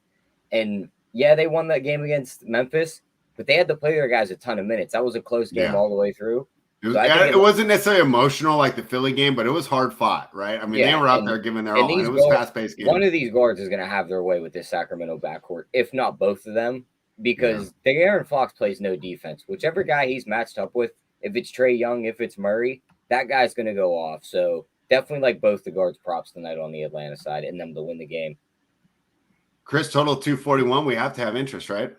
And, yeah, they won that game against Memphis, but they had to play their guys a ton of minutes. That was a close game all the way through. It wasn't necessarily emotional like the Philly game, but it was hard fought, right? I mean, they were out there giving their all, and it was fast-paced game. One of these guards is going to have their way with this Sacramento backcourt, if not both of them, because De'Aaron Fox plays no defense. Whichever guy he's matched up with, if it's Trae Young, if it's Murray, that guy's going to go off. So definitely like both the guards props tonight on the Atlanta side and them to win the game. Chris, total 241. We have to have interest, right?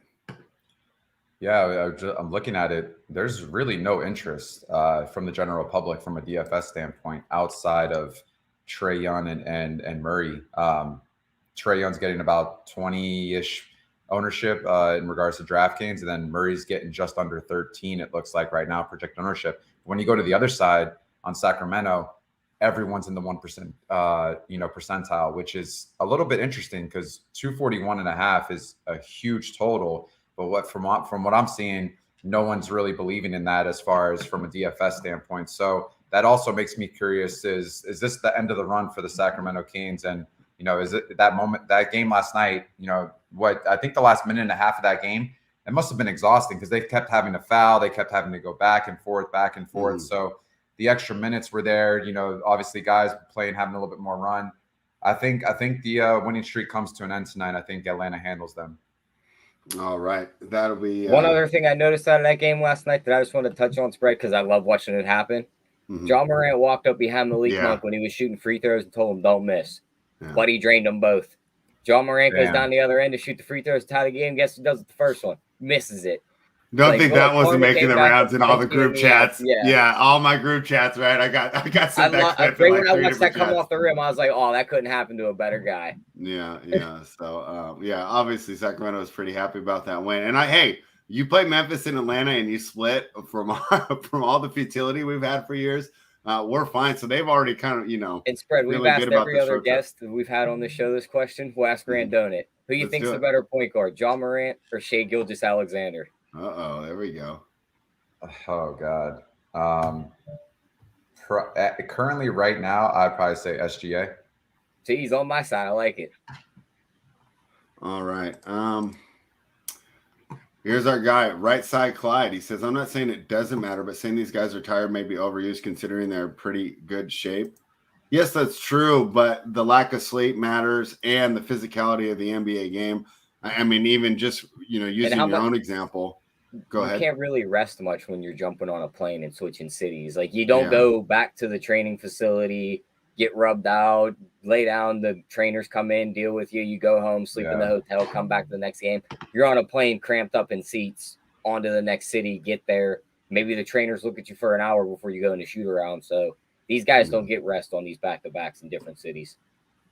Yeah, I'm looking at it. There's really no interest from the general public from a DFS standpoint outside of Trae Young and Murray. Trae Young's getting about 20-ish ownership in regards to DraftKings, and then Murray's getting just under 13, it looks like right now, projected ownership. When you go to the other side on Sacramento, everyone's in the 1% percentile, which is a little bit interesting because 241.5 is a huge total. But from what I'm seeing, no one's really believing in that as far as from a DFS standpoint. So that also makes me curious, is this the end of the run for the Sacramento Kings? And, is it that game last night, what I think the last minute and a half of that game, it must have been exhausting because they kept having to foul. They kept having to go back and forth. So the extra minutes were there, obviously guys playing, having a little bit more run. I think the winning streak comes to an end tonight. I think Atlanta handles them. All right. That'll be one other thing I noticed out of that game last night that I just want to touch on, spread, because I love watching it happen. Mm-hmm. John Morant walked up behind Malik Monk when he was shooting free throws and told him don't miss. Yeah. But he drained them both. John Morant goes down the other end to shoot the free throws, tie the game. Guess who does it the first one? Misses it. Don't think that wasn't making the rounds in all the group chats. Yeah, all my group chats, right? I got some. When I watched that come off the rim, I was like, "Oh, that couldn't happen to a better guy." Yeah. So, obviously Sacramento was pretty happy about that win. And you play Memphis and Atlanta, and you split from all the futility we've had for years. We're fine. So they've already kind of, And spread. We've asked every other guest that we've had on the show this question. We'll ask Randone it. Who you think's the better point guard, John Morant or Shai Gilgeous-Alexander? Uh-oh, there we go. Oh, God. Currently, right now, I'd probably say SGA. See, he's on my side. I like it. All right. Here's our guy, right side Clyde. He says, I'm not saying it doesn't matter, but saying these guys are tired may be overused considering they're in pretty good shape. Yes, that's true, but the lack of sleep matters and the physicality of the NBA game. I mean, even just, using your own example. Go ahead. You can't really rest much when you're jumping on a plane and switching cities. Like, you don't go back to the training facility, get rubbed out, lay down, the trainers come in, deal with you, you go home, sleep in the hotel, come back to the next game. You're on a plane cramped up in seats, onto the next city, get there. Maybe the trainers look at you for an hour before you go in a shoot around. So these guys don't get rest on these back-to-backs in different cities.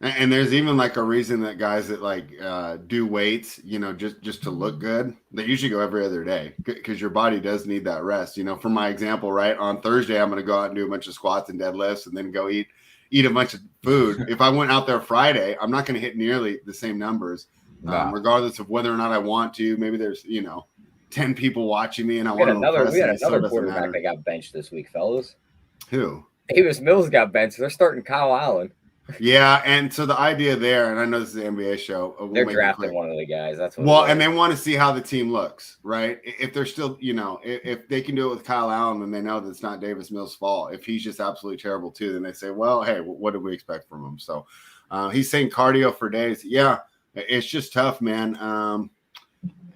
And there's even like a reason that guys that do weights, just to look good, they usually go every other day because your body does need that rest. For my example, right, on Thursday, I'm going to go out and do a bunch of squats and deadlifts and then go eat a bunch of food. If I went out there Friday, I'm not going to hit nearly the same numbers, regardless of whether or not I want to. Maybe there's, 10 people watching me and I want to impress. We had another quarterback that got benched this week, fellas. Who? Davis Mills got benched. They're starting Kyle Allen. Yeah, and so the idea there, and I know this is an NBA show. They're drafting one of the guys. That's what. Well, and they want to see how the team looks, right? If they're still, if they can do it with Kyle Allen, then they know that it's not Davis Mills' fault. If he's just absolutely terrible too, then they say, well, hey, what did we expect from him? So he's saying cardio for days. Yeah, it's just tough, man.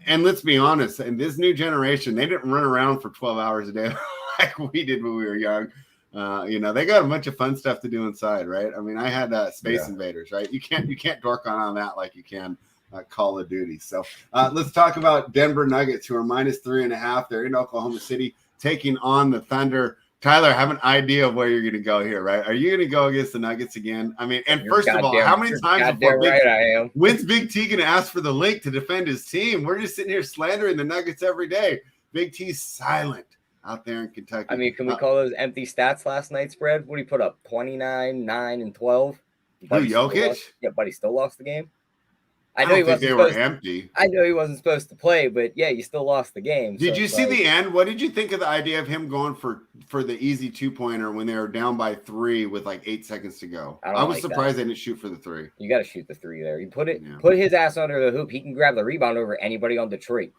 And let's be honest, in this new generation, they didn't run around for 12 hours a day like we did when we were young. They got a bunch of fun stuff to do inside, right? I mean, I had Space Invaders, right? You can't dork on that like you can Call of Duty. So let's talk about Denver Nuggets, who are -3.5. They're in Oklahoma City taking on the Thunder. Tyler, I have an idea of where you're going to go here, right? Are you going to go against the Nuggets again? I mean, and first of all, how many times when's Big T going to ask for the link to defend his team? We're just sitting here slandering the Nuggets every day. Big T's silent out there in Kentucky. I mean, can we call those empty stats last night, spread? What did he put up? 29, 9, and 12? Jokic? Yeah, but he still lost the game. I know he wasn't empty. I know he wasn't supposed to play, but yeah, you still lost the game. Did you see the end? What did you think of the idea of him going for the easy 2-pointer when they were down by 3 with like 8 seconds to go? I was surprised they didn't shoot for the 3. You got to shoot the 3 there. You put his ass under the hoop. He can grab the rebound over anybody on Detroit.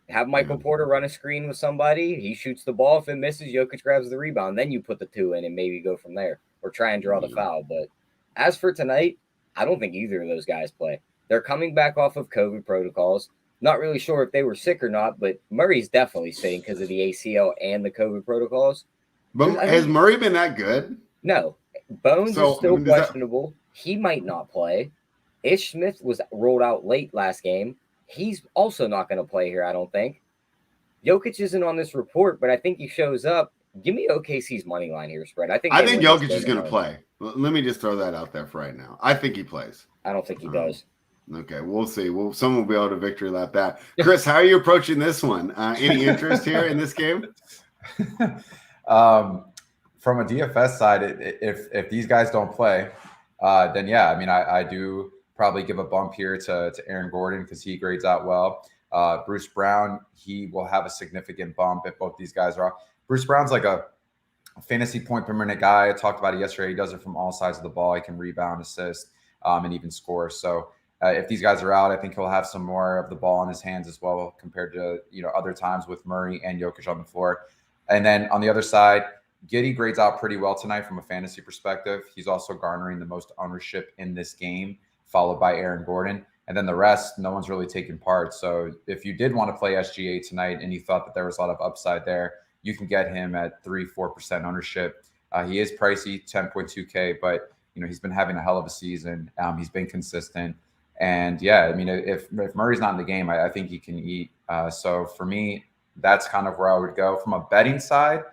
Have Michael Porter run a screen with somebody. He shoots the ball. If it misses, Jokic grabs the rebound. Then you put the 2 in and maybe go from there or try and draw the foul. But as for tonight, I don't think either of those guys play. They're coming back off of COVID protocols. Not really sure if they were sick or not, but Murray's definitely sitting because of the ACL and the COVID protocols. But has Murray been that good? No. Bones is still questionable. He might not play. Ish Smith was rolled out late last game. He's also not going to play here, I don't think. Jokic isn't on this report, but I think he shows up. Give me OKC's money line here, spread. I think Jokic is going to play. Let me just throw that out there for right now. I think he plays. I don't think he does. Okay, we'll see. Someone will be able to victory lap that. Chris, how are you approaching this one? Any interest here in this game? From a DFS side, if these guys don't play, then yeah, I mean, I do probably give a bump here to Aaron Gordon because he grades out well. Bruce Brown, he will have a significant bump if both these guys are off. Bruce Brown's like a fantasy point per minute guy. I talked about it yesterday. He does it from all sides of the ball. He can rebound, assist, and even score. So if these guys are out, I think he'll have some more of the ball in his hands as well compared to other times with Murray and Jokic on the floor. And then on the other side, Giddey grades out pretty well tonight from a fantasy perspective. He's also garnering the most ownership in this game, followed by Aaron Gordon. And then the rest, no one's really taking part. So if you did want to play SGA tonight and you thought that there was a lot of upside there, you can get him at 3-4% ownership. He is pricey, 10.2K, but he's been having a hell of a season. He's been consistent. And yeah, I mean, if Murray's not in the game, I think he can eat. So for me, that's kind of where I would go. From a betting side,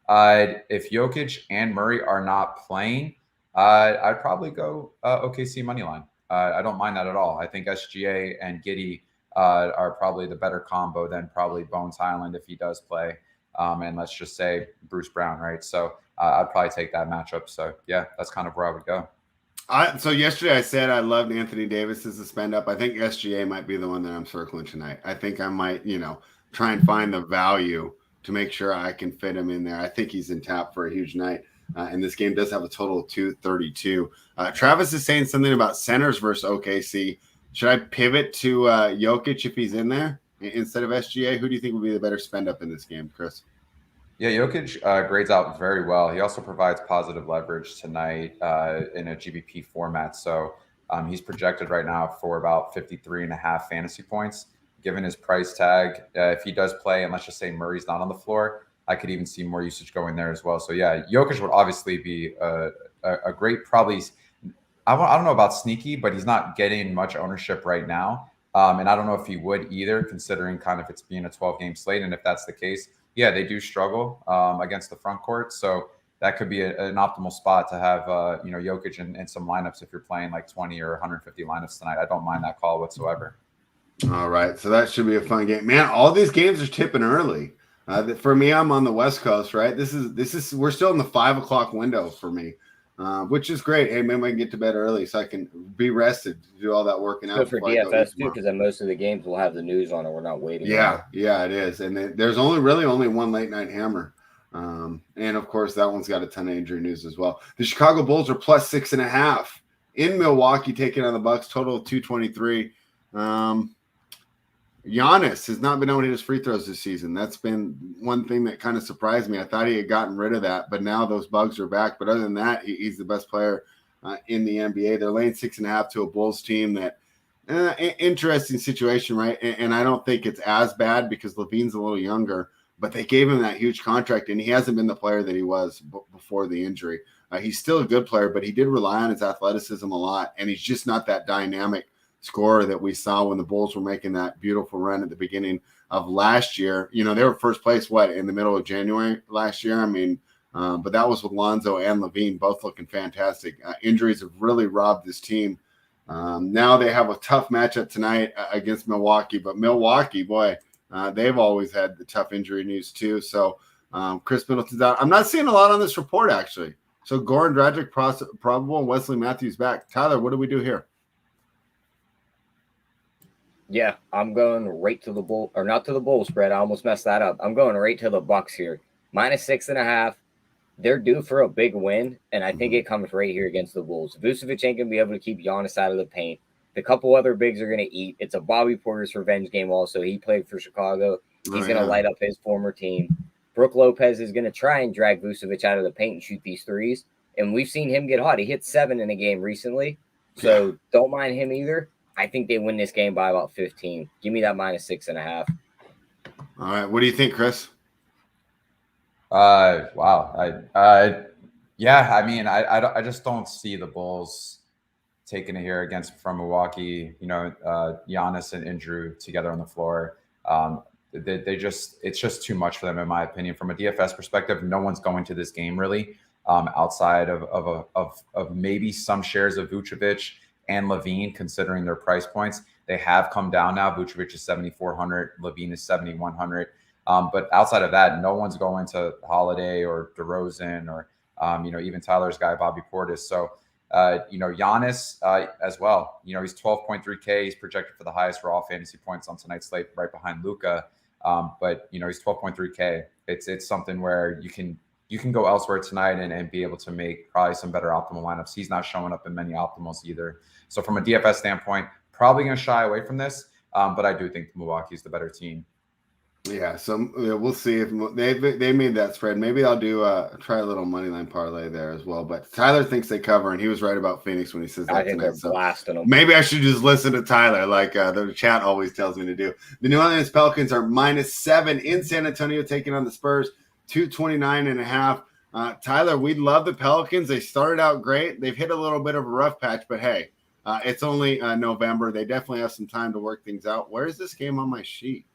if Jokic and Murray are not playing, I'd probably go OKC money line. I don't mind that at all. I think SGA and Giddey are probably the better combo than probably Bones Highland if he does play. And let's just say Bruce Brown, right? So I'd probably take that matchup. So yeah, that's kind of where I would go. So yesterday I said I loved Anthony Davis as a spend up. I think SGA might be the one that I'm circling tonight. I think I might, try and find the value to make sure I can fit him in there. I think he's in tap for a huge night. And this game does have a total of 232. Travis is saying something about centers versus OKC. Should I pivot to Jokic if he's in there instead of SGA? Who do you think would be the better spend up in this game, Chris? Yeah, Jokic grades out very well. He also provides positive leverage tonight in a GBP format. So he's projected right now for about 53.5 fantasy points. Given his price tag, if he does play, and let's just say Murray's not on the floor, I could even see more usage going there as well. So yeah, Jokic would obviously be a great, probably, I don't know about sneaky, but he's not getting much ownership right now. And I don't know if he would either, considering kind of it's being a 12-game slate. And if that's the case, yeah, they do struggle against the front court. So that could be an optimal spot to have, Jokic in some lineups if you're playing like 20 or 150 lineups tonight. I don't mind that call whatsoever. All right. So that should be a fun game. Man, all these games are tipping early. For me, I'm on the West Coast, right? We're still in the 5 o'clock window for me, which is great. Hey, maybe I can get to bed early so I can be rested to do all that working out. Good for DFS too, because then most of the games will have the news on it. We're not waiting. Yeah, it is. And then there's only one late night hammer And of course, that one's got a ton of injury news as well. The Chicago Bulls are plus 6.5 in Milwaukee, taking on the Bucks. Total of 223. Giannis has not been able to hit his free throws this season. That's been one thing that kind of surprised me. I thought he had gotten rid of that, but now those bugs are back. But other than that, he's the best player in the NBA. They're laying 6.5 to a Bulls team that interesting situation, right? And I don't think it's as bad because Levine's a little younger, but they gave him that huge contract, and he hasn't been the player that he was before the injury. He's still a good player, but he did rely on his athleticism a lot, and he's just not that dynamic scorer that we saw when the Bulls were making that beautiful run at the beginning of last year. You know, they were first place, in the middle of January last year? I mean, but that was with Lonzo and Levine, both looking fantastic. Injuries have really robbed this team. Now they have a tough matchup tonight against Milwaukee, but Milwaukee, boy, they've always had the tough injury news too. So Chris Middleton's out. I'm not seeing a lot on this report, actually. So Goran Dragic probable and Wesley Matthews back. Tyler, what do we do here? Yeah, I'm going right to the Bull, or not to the Bull spread. I almost messed that up. I'm going right to the Bucks here. Minus 6.5. They're due for a big win, and I think it comes right here against the Bulls. Vucevic ain't going to be able to keep Giannis out of the paint. The couple other bigs are going to eat. It's a Bobby Porter's revenge game also. He played for Chicago. He's going to light up his former team. Brook Lopez is going to try and drag Vucevic out of the paint and shoot these threes, and we've seen him get hot. He hit 7 in a game recently, so don't mind him either. I think they win this game by about 15. Give me that minus 6.5. All right. What do you think, Chris? Wow. Yeah, I mean, I just don't see the Bulls taking it here from Milwaukee. You know, Giannis and Drew together on the floor. It's just too much for them, in my opinion. From a DFS perspective, no one's going to this game really, outside of maybe some shares of Vucevic and Levine, considering their price points. They have come down now. Vucevic is 7,400, Levine is 7,100. But outside of that, no one's going to Holiday or DeRozan or even Tyler's guy, Bobby Portis. So Giannis as well. You know, he's 12.3K. He's projected for the highest raw fantasy points on tonight's slate, right behind Luka. But he's 12.3K. It's something where you can go elsewhere tonight and be able to make probably some better optimal lineups. He's not showing up in many optimals either. So from a DFS standpoint, probably going to shy away from this. But I do think Milwaukee's the better team. Yeah, so we'll see if they made that spread. Maybe I'll try a little money line parlay there as well. But Tyler thinks they cover, and he was right about Phoenix when he says that I think tonight. they're blasting them. Maybe I should just listen to Tyler, like the chat always tells me to do. The New Orleans Pelicans are minus 7 in San Antonio, taking on the Spurs, 229.5. Tyler, we love the Pelicans. They started out great. They've hit a little bit of a rough patch, but hey, it's only November. They definitely have some time to work things out. Where is this game on my sheet?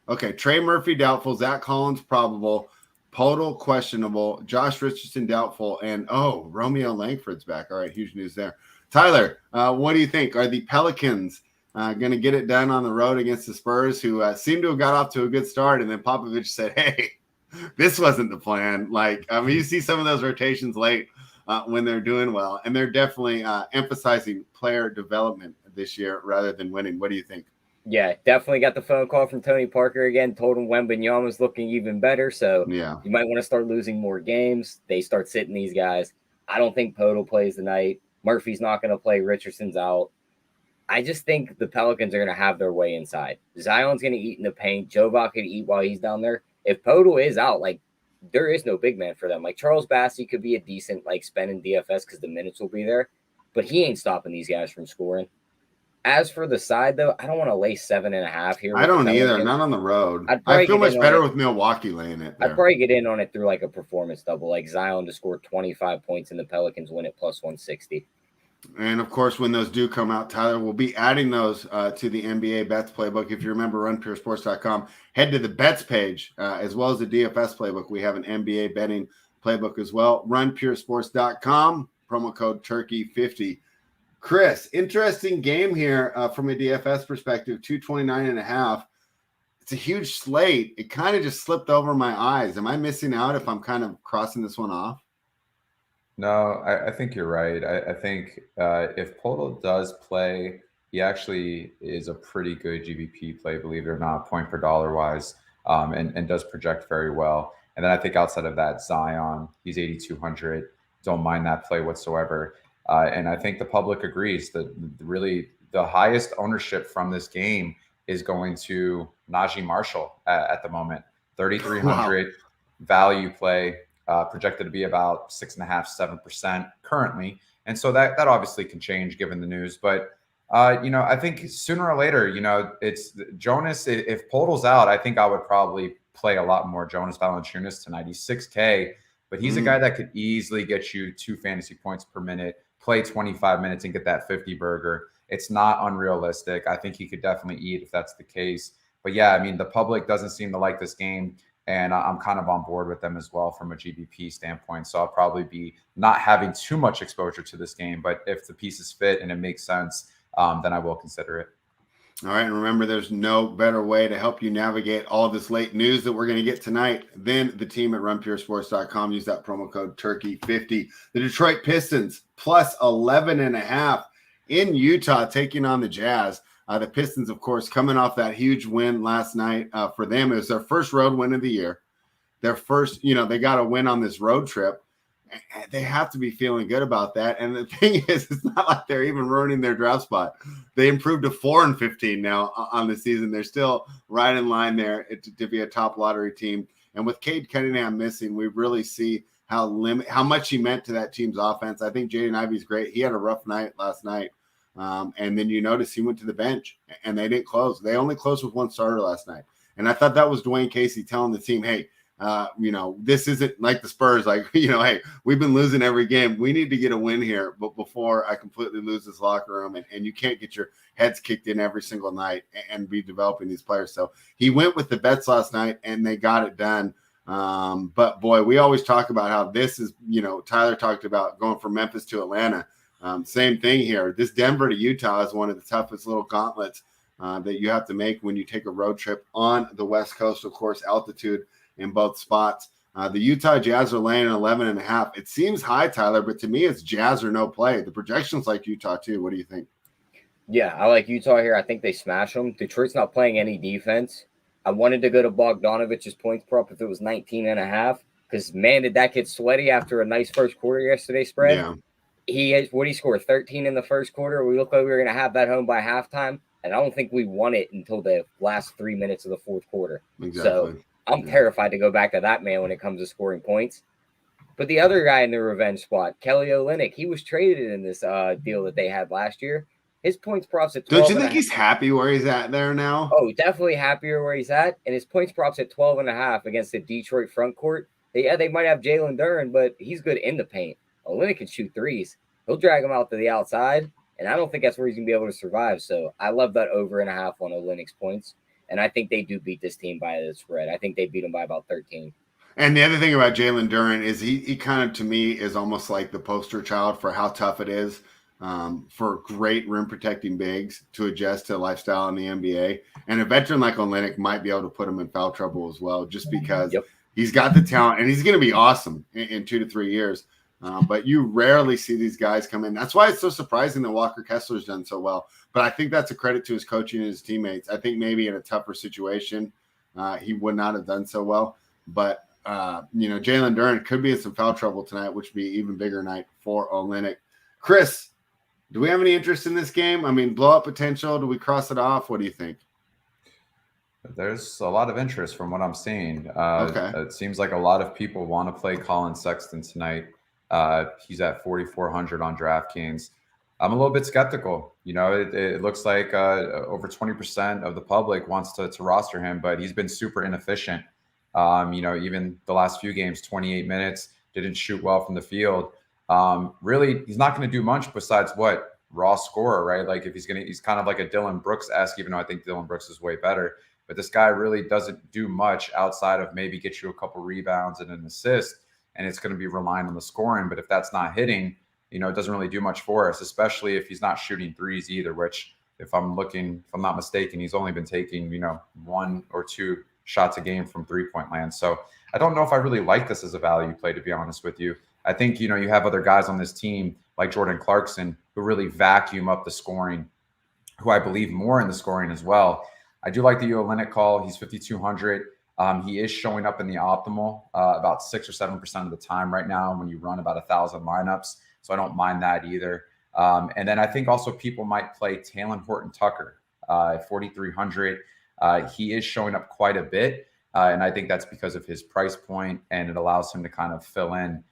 Okay, Trey Murphy doubtful, Zach Collins probable, Podol questionable, Josh Richardson doubtful, and Romeo Langford's back. All right, huge news there. Tyler, what do you think? Are the Pelicans going to get it done on the road against the Spurs, who seem to have got off to a good start, and then Popovich said, hey, this wasn't the plan. You see some of those rotations late when they're doing well, and they're definitely emphasizing player development this year rather than winning. What do you think? Yeah, definitely got the phone call from Tony Parker again. Told him Wembanyama's looking even better, so you might want to start losing more games. They start sitting these guys. I don't think Podol plays tonight. Murphy's not going to play. Richardson's out. I just think the Pelicans are going to have their way inside. Zion's going to eat in the paint. Jovic could eat while he's down there. If Podol is out, there is no big man for them. Charles Bassey could be a decent spend in DFS because the minutes will be there, but he ain't stopping these guys from scoring. As for the side, though, I don't want to lay 7.5 here. I don't either. Not on the road. I feel much better with Milwaukee laying it there. I'd probably get in on it through a performance double, like Zion to score 25 points and the Pelicans win it plus 160. And, of course, when those do come out, Tyler, we'll be adding those to the NBA Bets Playbook. If you remember, runpuresports.com, head to the Bets page as well as the DFS Playbook. We have an NBA betting playbook as well. Runpuresports.com, promo code Turkey50. Chris, interesting game here from a DFS perspective, 229.5. It's a huge slate. It kind of just slipped over my eyes. Am I missing out if I'm kind of crossing this one off? No, I think you're right. I think if Podol does play, he actually is a pretty good GBP play, believe it or not, point per dollar wise, and does project very well. And then I think outside of that, Zion, he's 8,200. Don't mind that play whatsoever. And I think the public agrees that really the highest ownership from this game is going to Najee Marshall at the moment. 3,300 value play, projected to be about 6.5%, 7% currently. And so that obviously can change given the news. But, I think sooner or later, it's Jonas. If Podol's out, I think I would probably play a lot more Jonas Valanciunas tonight. He's 6K, but he's a guy that could easily get you 2 fantasy points per minute, play 25 minutes and get that 50 burger. It's not unrealistic. I think he could definitely eat if that's the case. But yeah, I mean, the public doesn't seem to like this game, and I'm kind of on board with them as well from a GBP standpoint. So I'll probably be not having too much exposure to this game, but if the pieces fit and it makes sense, then I will consider it. All right. And remember, there's no better way to help you navigate all this late news that we're going to get tonight than the team at runpuresports.com. Use that promo code Turkey50. The Detroit Pistons plus 11.5 in Utah taking on the Jazz. The Pistons, of course, coming off that huge win last night. For them, it was their first road win of the year. Their first, they got a win on this road trip. They have to be feeling good about that. And the thing is, it's not like they're even ruining their draft spot. They improved to 4-15 now on the season. They're still right in line there to be a top lottery team. And with Cade Cunningham missing, we really see how much he meant to that team's offense. I think Jaden Ivey's great. He had a rough night last night. And then you notice he went to the bench and they didn't close. They only closed with one starter last night. And I thought that was Dwayne Casey telling the team, hey, this isn't like the Spurs. Like, hey, we've been losing every game. We need to get a win here, but before I completely lose this locker room, and you can't get your heads kicked in every single night and be developing these players. So he went with the bets last night, and they got it done. But boy, we always talk about how this is. Tyler talked about going from Memphis to Atlanta. Same thing here. This Denver to Utah is one of the toughest little gauntlets that you have to make when you take a road trip on the West Coast. Of course, altitude in both spots. The Utah Jazz are laying 11.5. It seems high, Tyler, but to me, it's Jazz or no play. The projections like Utah too. What do you think? Yeah, I like Utah here. I think they smash them. Detroit's not playing any defense. I wanted to go to Bogdanovich's points prop if it was 19.5, because man, did that get sweaty after a nice first quarter yesterday spread. Yeah. He scored 13 in the first quarter. We looked like we were going to have that home by halftime, and I don't think we won it until the last 3 minutes of the fourth quarter. Exactly. So I'm terrified to go back to that man when it comes to scoring points. But the other guy in the revenge spot, Kelly Olynyk, he was traded in this deal that they had last year. His points props at 12. Don't you think he's happy where he's at there now? Oh, definitely happier where he's at. And his points props at 12.5 against the Detroit front court. They might have Jalen Duren, but he's good in the paint. Olynyk can shoot threes. He'll drag him out to the outside, and I don't think that's where he's going to be able to survive. So I love that over and a half on Olynyk's points. And I think they do beat this team by the spread. I think they beat them by about 13. And the other thing about Jalen Duren is he kind of, to me, is almost like the poster child for how tough it is for great rim protecting bigs to adjust to lifestyle in the NBA. And a veteran like Olynyk might be able to put him in foul trouble as well, just because he's got the talent and he's going to be awesome in 2 to 3 years. But you rarely see these guys come in. That's why it's so surprising that Walker Kessler's done so well. But I think that's a credit to his coaching and his teammates. I think maybe in a tougher situation, he would not have done so well. But, Jalen Duren could be in some foul trouble tonight, which would be an even bigger night for Olynyk. Chris, do we have any interest in this game? I mean, blow-up potential. Do we cross it off? What do you think? There's a lot of interest from what I'm seeing. Okay. It seems like a lot of people want to play Colin Sexton tonight. He's at 4,400 on DraftKings. I'm a little bit skeptical. It looks like over 20% of the public wants to roster him, but he's been super inefficient. Even the last few games, 28 minutes, didn't shoot well from the field. Really, he's not going to do much besides raw scorer, right? Like he's kind of like a Dylan Brooks-esque, even though I think Dylan Brooks is way better. But this guy really doesn't do much outside of maybe get you a couple rebounds and an assist. And it's going to be relying on the scoring. But if that's not hitting, it doesn't really do much for us, especially if he's not shooting threes either, which if I'm not mistaken, he's only been taking, 1 or 2 shots a game from 3-point land. So I don't know if I really like this as a value play, to be honest with you. I think, you have other guys on this team like Jordan Clarkson who really vacuum up the scoring, who I believe more in the scoring as well. I do like the Olynyk call. He's 5,200. He is showing up in the optimal about 6 or 7% of the time right now when you run about 1,000 lineups. So I don't mind that either. And then I think also people might play Talen Horton-Tucker at 4,300. He is showing up quite a bit. And I think that's because of his price point, and it allows him to kind of fill in,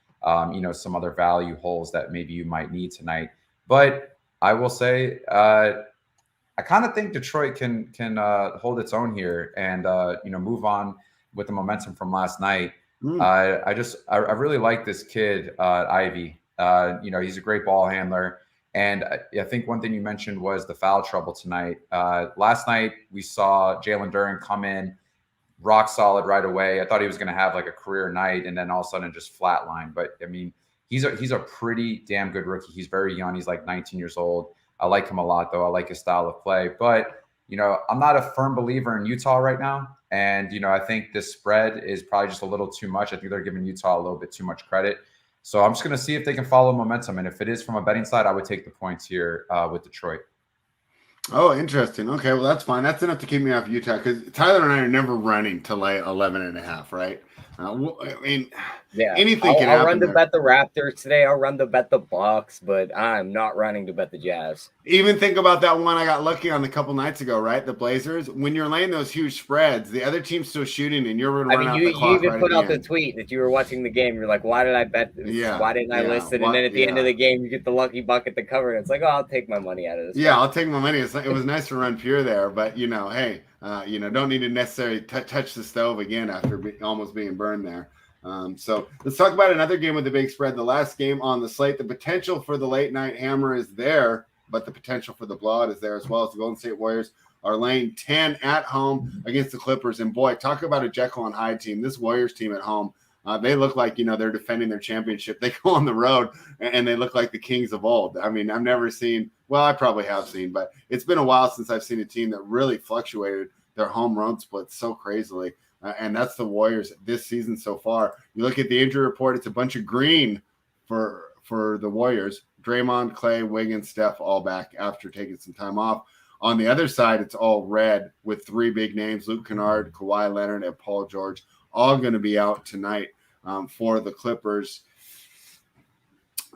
some other value holes that maybe you might need tonight. But I will say, I kind of think Detroit can hold its own here and move on with the momentum from last night. I really like this kid Ivy. He's a great ball handler, and I think one thing you mentioned was the foul trouble tonight. Last night we saw Jalen Duren come in rock solid right away. I thought he was going to have like a career night, and then all of a sudden just flatline. But I mean, he's a pretty damn good rookie. He's very young. He's like 19 years old. I like him a lot, though. I like his style of play. But, I'm not a firm believer in Utah right now. And, I think this spread is probably just a little too much. I think they're giving Utah a little bit too much credit. So I'm just going to see if they can follow momentum. And if it is from a betting side, I would take the points here with Detroit. Oh, interesting. Okay, well, that's fine. That's enough to keep me off Utah because Tyler and I are never running to lay 11.5, right? Anything can happen. I'll run to bet the Raptors today. I'll run to bet the Bucks, but I'm not running to bet the Jazz. Even think about that one I got lucky on a couple nights ago, right? The Blazers. When you're laying those huge spreads, the other team's still shooting, and you're going to run out the clock. You even put out the tweet that you were watching the game. You're like, "Why did I bet this? Yeah, why didn't I listen?" And then at the end of the game, you get the lucky bucket to cover, and it's like, "Oh, I'll take my money out of this." Yeah, I'll take my money. It was nice to run pure there, but hey, don't need to necessarily touch the stove again after almost being burned there. So let's talk about another game with a big spread. The last game on the slate. The potential for the late night hammer is there, but the potential for the blowout is there as well. As the Golden State Warriors are laying 10 at home against the Clippers. And boy, talk about a Jekyll and Hyde team. This Warriors team at home, they look like, they're defending their championship. They go on the road and they look like the Kings of old. I mean, I've never seen, well, I probably have seen, but it's been a while since I've seen a team that really fluctuated their home run splits so crazily. And that's the Warriors this season so far. You look at the injury report, it's a bunch of green for the Warriors. Draymond, Clay, Wiggins, Steph all back after taking some time off. On the other side, it's all red with three big names, Luke Kennard, Kawhi Leonard, and Paul George, all going to be out tonight for the Clippers.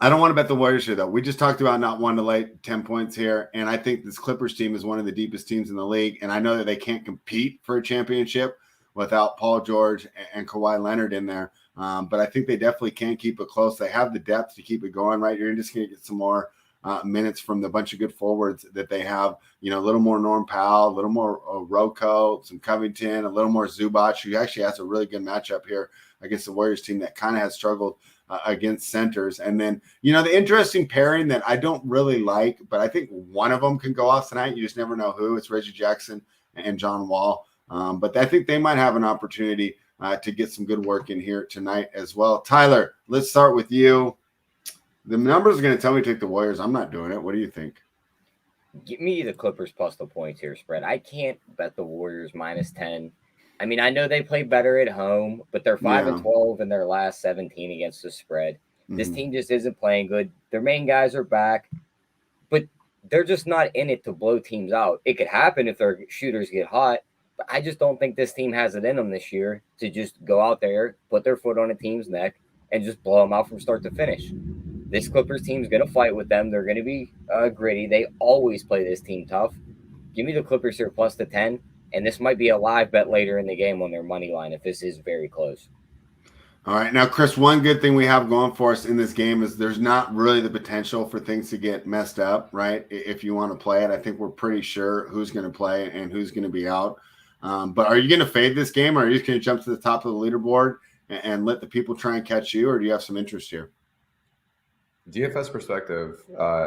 I don't want to bet the Warriors here, though. We just talked about not wanting to lay 10 points here, and I think this Clippers team is one of the deepest teams in the league, and I know that they can't compete for a championship without Paul George and Kawhi Leonard in there. But I think they definitely can keep it close. They have the depth to keep it going, right? You're just going to get some more minutes from the bunch of good forwards that they have. A little more Norm Powell, a little more Rocco, some Covington, a little more Zubac, who actually has a really good matchup here against the Warriors team that kind of has struggled against centers. And then, the interesting pairing that I don't really like, but I think one of them can go off tonight. You just never know who. It's Reggie Jackson and John Wall. But I think they might have an opportunity to get some good work in here tonight as well. Tyler, let's start with you. The numbers are going to tell me to take the Warriors. I'm not doing it. What do you think? Give me the Clippers plus the points here spread. I can't bet the Warriors minus 10. I mean, I know they play better at home, but they're 5-12 in their last 17 against the spread. This team just isn't playing good. Their main guys are back, but they're just not in it to blow teams out. It could happen if their shooters get hot. But I just don't think this team has it in them this year to just go out there, put their foot on a team's neck, and just blow them out from start to finish. This Clippers team is going to fight with them. They're going to be gritty. They always play this team tough. Give me the Clippers here plus the 10, and this might be a live bet later in the game on their money line if this is very close. All right. Now, Chris, one good thing we have going for us in this game is there's not really the potential for things to get messed up, right? If you want to play it, I think we're pretty sure who's going to play and who's going to be out. But are you going to fade this game, or are you just going to jump to the top of the leaderboard and let the people try and catch you, or do you have some interest here? DFS perspective,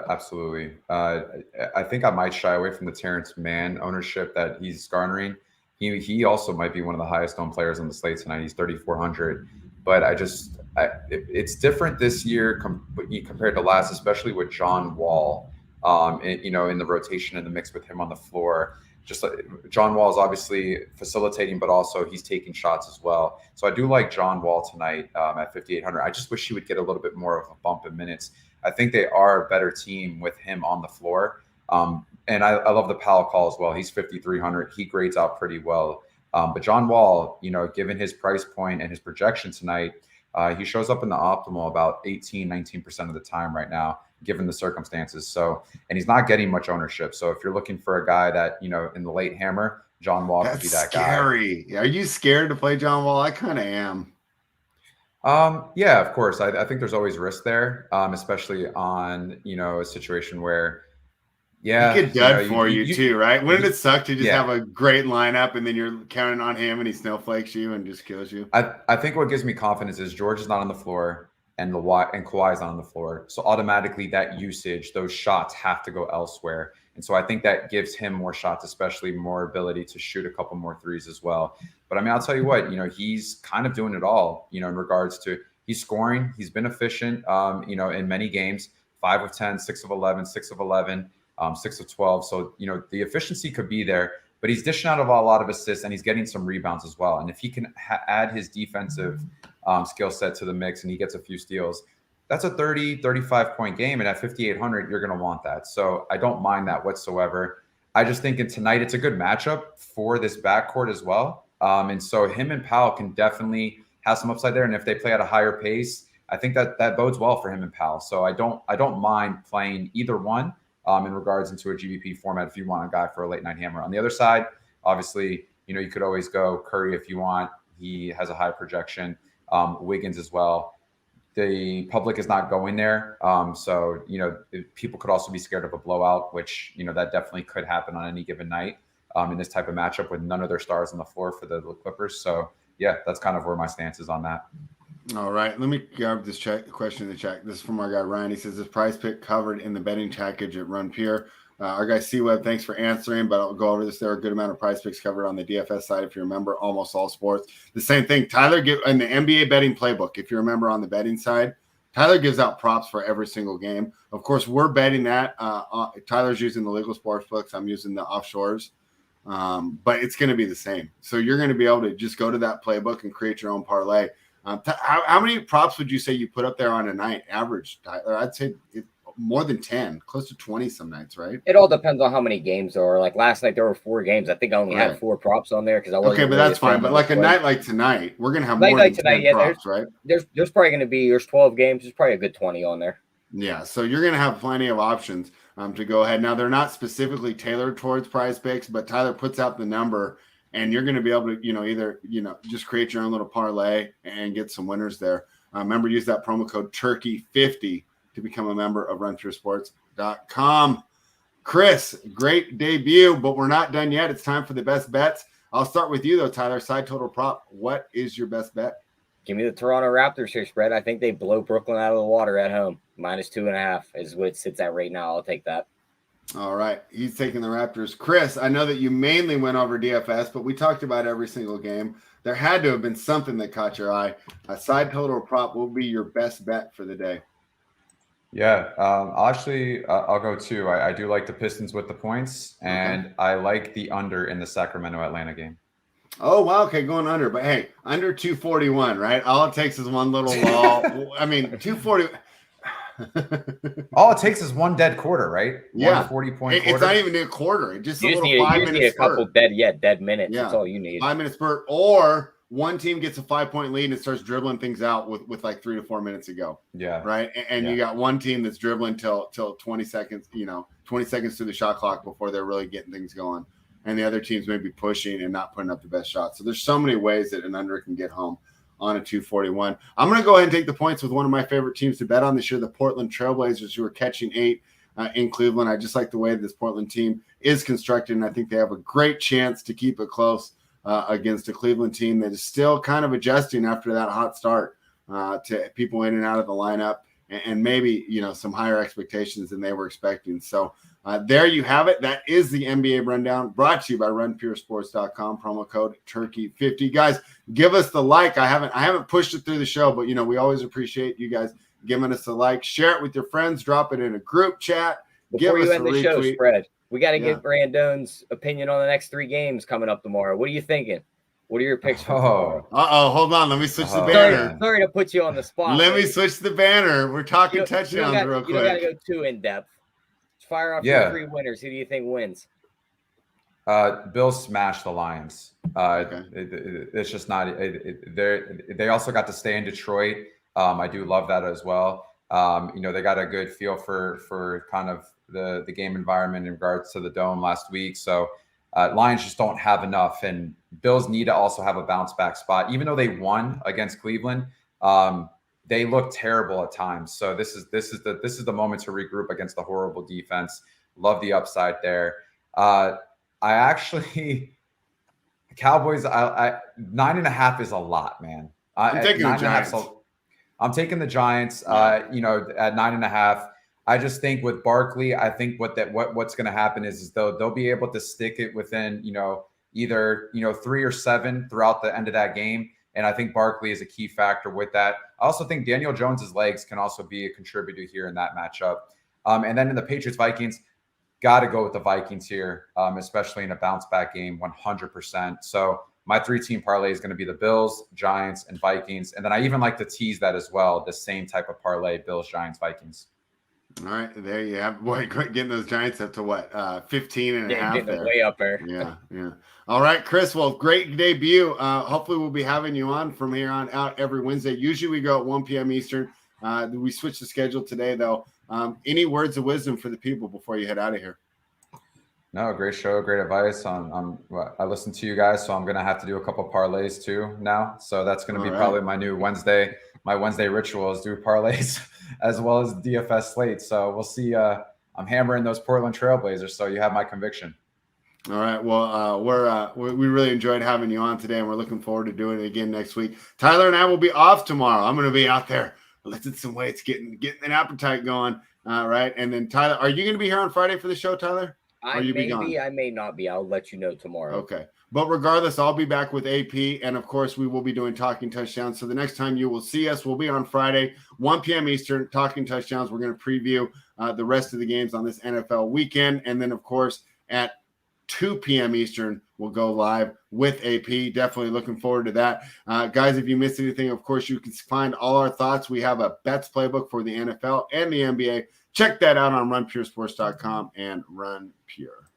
absolutely. I think I might shy away from the Terrence Mann ownership that he's garnering. He also might be one of the highest owned players on the slate tonight. He's 3,400. But it's different this year compared to last, especially with John Wall, in the rotation in the mix with him on the floor. Just like John Wall is obviously facilitating, but also he's taking shots as well. So I do like John Wall tonight at 5,800. I just wish he would get a little bit more of a bump in minutes. I think they are a better team with him on the floor. And I love the Powell call as well. He's 5,300. He grades out pretty well. But John Wall, given his price point and his projection tonight, he shows up in the optimal about 18, 19% of the time right now, given the circumstances. So, and he's not getting much ownership. So if you're looking for a guy that, in the late hammer, John Wall could be that scary. Guy. Are you scared to play John Wall? I kind of am. Yeah, of course. I think there's always risk there, especially on, a situation where, he could dud for you too, right? Wouldn't it suck to just have a great lineup and then you're counting on him and he snowflakes you and just kills you? I think what gives me confidence is George is not on the floor and Kawhi is not on the floor. So automatically that usage, those shots have to go elsewhere. And so I think that gives him more shots, especially more ability to shoot a couple more threes as well. But I mean, I'll tell you what, he's kind of doing it all, in regards to he's scoring. He's been efficient, in many games, 5 of 10, 6 of 11, 6 of 11. 6 of 12. So, the efficiency could be there, but he's dishing out a lot of assists and he's getting some rebounds as well. And if he can add his defensive skill set to the mix and he gets a few steals, that's a 30, 35 point game. And at 5,800, you're going to want that. So I don't mind that whatsoever. I just think tonight it's a good matchup for this backcourt as well. And so him and Powell can definitely have some upside there. And if they play at a higher pace, I think that bodes well for him and Powell. So I don't mind playing either one. In regards into a GVP format, if you want a guy for a late night hammer. On the other side, obviously, you could always go Curry if you want. He has a high projection. Wiggins as well. The public is not going there. So, people could also be scared of a blowout, which, that definitely could happen on any given night in this type of matchup with none of their stars on the floor for the Clippers. So, yeah, that's kind of where my stance is on that. All right, let me grab this question in the chat. This is from our guy Ryan. He says, "Is Price Pick covered in the betting package at Run Pure?" Our guy C-Web, thanks for answering, but I'll go over this. There are a good amount of Price Picks covered on the DFS side. If you remember, almost all sports. The same thing. Tyler in the NBA betting playbook. If you remember on the betting side, Tyler gives out props for every single game. Of course, we're betting that. Tyler's using the legal sports books. I'm using the offshores. But it's going to be the same. So you're going to be able to just go to that playbook and create your own parlay. How many props would you say you put up there on a night average, Tyler? I'd say more than 10, close to 20 some nights, right? It all depends on how many games there are. Like last night, there were 4 games. I think I only had 4 props on there because I wasn't. Okay, but that's fine. But like a night like tonight, we're gonna have more than 10 props, right? There's probably going to be 12 games. There's probably a good 20 on there. Yeah, so you're gonna have plenty of options to go ahead. Now they're not specifically tailored towards Prize Picks, but Tyler puts out the number. And you're going to be able to, either, just create your own little parlay and get some winners there. Remember, use that promo code Turkey50 to become a member of RunPureSports.com. Chris, great debut, but we're not done yet. It's time for the best bets. I'll start with you, though, Tyler. Side total prop. What is your best bet? Give me the Toronto Raptors here spread. I think they blow Brooklyn out of the water at home. -2.5 is what it sits at right now. I'll take that. All right. He's taking the Raptors. Chris, I know that you mainly went over DFS, but we talked about every single game. There had to have been something that caught your eye. A side total prop will be your best bet for the day. Yeah, I'll go 2. I do like the Pistons with the points, and I like the under in the Sacramento-Atlanta game. Oh, wow. Okay, going under. But, hey, under 241, right? All it takes is one little lull. I mean, 240 – all it takes is one dead quarter, right? Yeah, 40-point quarter. It's not even a quarter. It's just a little need 5-minute spurt. A couple dead minutes. Yeah. That's all you need. 5-minute spurt, or one team gets a 5-point lead and starts dribbling things out with like 3 to 4 minutes to go. Yeah, right. And you got one team that's dribbling till 20 seconds. 20 seconds to the shot clock before they're really getting things going, and the other teams may be pushing and not putting up the best shot. So there's so many ways that an under can get home on a 241. I'm going to go ahead and take the points with one of my favorite teams to bet on this year, the Portland Trailblazers, who are catching 8 in Cleveland. I just like the way this Portland team is constructed, and I think they have a great chance to keep it close against a Cleveland team that is still kind of adjusting after that hot start to people in and out of the lineup, and maybe, some higher expectations than they were expecting. So there you have it. That is the NBA rundown, brought to you by RunPureSports.com. Promo code Turkey50. Guys, give us the like. I haven't pushed it through the show, but we always appreciate you guys giving us a like. Share it with your friends. Drop it in a group chat. Before you end the show, Spread, we got to get Randone's opinion on the next 3 games coming up tomorrow. What are you thinking? What are your picks for tomorrow? Hold on. Let me switch the banner. Sorry to put you on the spot. Let me switch the banner. We're talking touchdowns real quick. You don't got to go too in-depth. Fire off your 3 winners. Who do you think wins? Bills smashed the Lions. Okay. It's just not. They also got to stay in Detroit. I do love that as well. They got a good feel for kind of the game environment in regards to the dome last week. So Lions just don't have enough, and Bills need to also have a bounce back spot. Even though they won against Cleveland, they look terrible at times. So this is the moment to regroup against the horrible defense. Love the upside there. I actually Cowboys. I 9.5 is a lot, man. I'm taking the Giants. I'm taking the Giants. At 9.5. I just think with Barkley, I think what's going to happen is they'll be able to stick it within either 3 or 7 throughout the end of that game. And I think Barkley is a key factor with that. I also think Daniel Jones's legs can also be a contributor here in that matchup. And then in the Patriots-Vikings, got to go with the Vikings here, especially in a bounce back game, 100%. So my 3-team parlay is going to be the Bills, Giants, and Vikings. And then I even like to tease that as well, the same type of parlay, Bills, Giants, Vikings. All right, there you have. Boy, getting those Giants up to what, 15 and a half there. Way up there. Yeah. All right, Chris. Well, great debut. Hopefully we'll be having you on from here on out every Wednesday. Usually we go at 1 p.m. Eastern. We switched the schedule today, though. Any words of wisdom for the people before you head out of here? No, great show, great advice. I listen to you guys, so I'm gonna have to do a couple parlays too now. So that's gonna be probably my new Wednesday. My Wednesday ritual is do parlays as well as DFS slate. So we'll see. I'm hammering those Portland Trailblazers. So you have my conviction. All right. Well, we really enjoyed having you on today, and we're looking forward to doing it again next week. Tyler and I will be off tomorrow. I'm going to be out there lifting some weights, getting an appetite going. All right. And then Tyler, are you going to be here on Friday for the show, Tyler? I may not be. I'll let you know tomorrow. Okay. But regardless, I'll be back with AP. And of course, we will be doing Talking Touchdowns. So the next time you will see us, we'll be on Friday, 1 p.m. Eastern, Talking Touchdowns. We're going to preview the rest of the games on this NFL weekend. And then, of course, at 2 p.m. Eastern, we'll go live with AP. Definitely looking forward to that. Guys, if you missed anything, of course, you can find all our thoughts. We have a bets playbook for the NFL and the NBA. Check that out on runpuresports.com and Run Pure.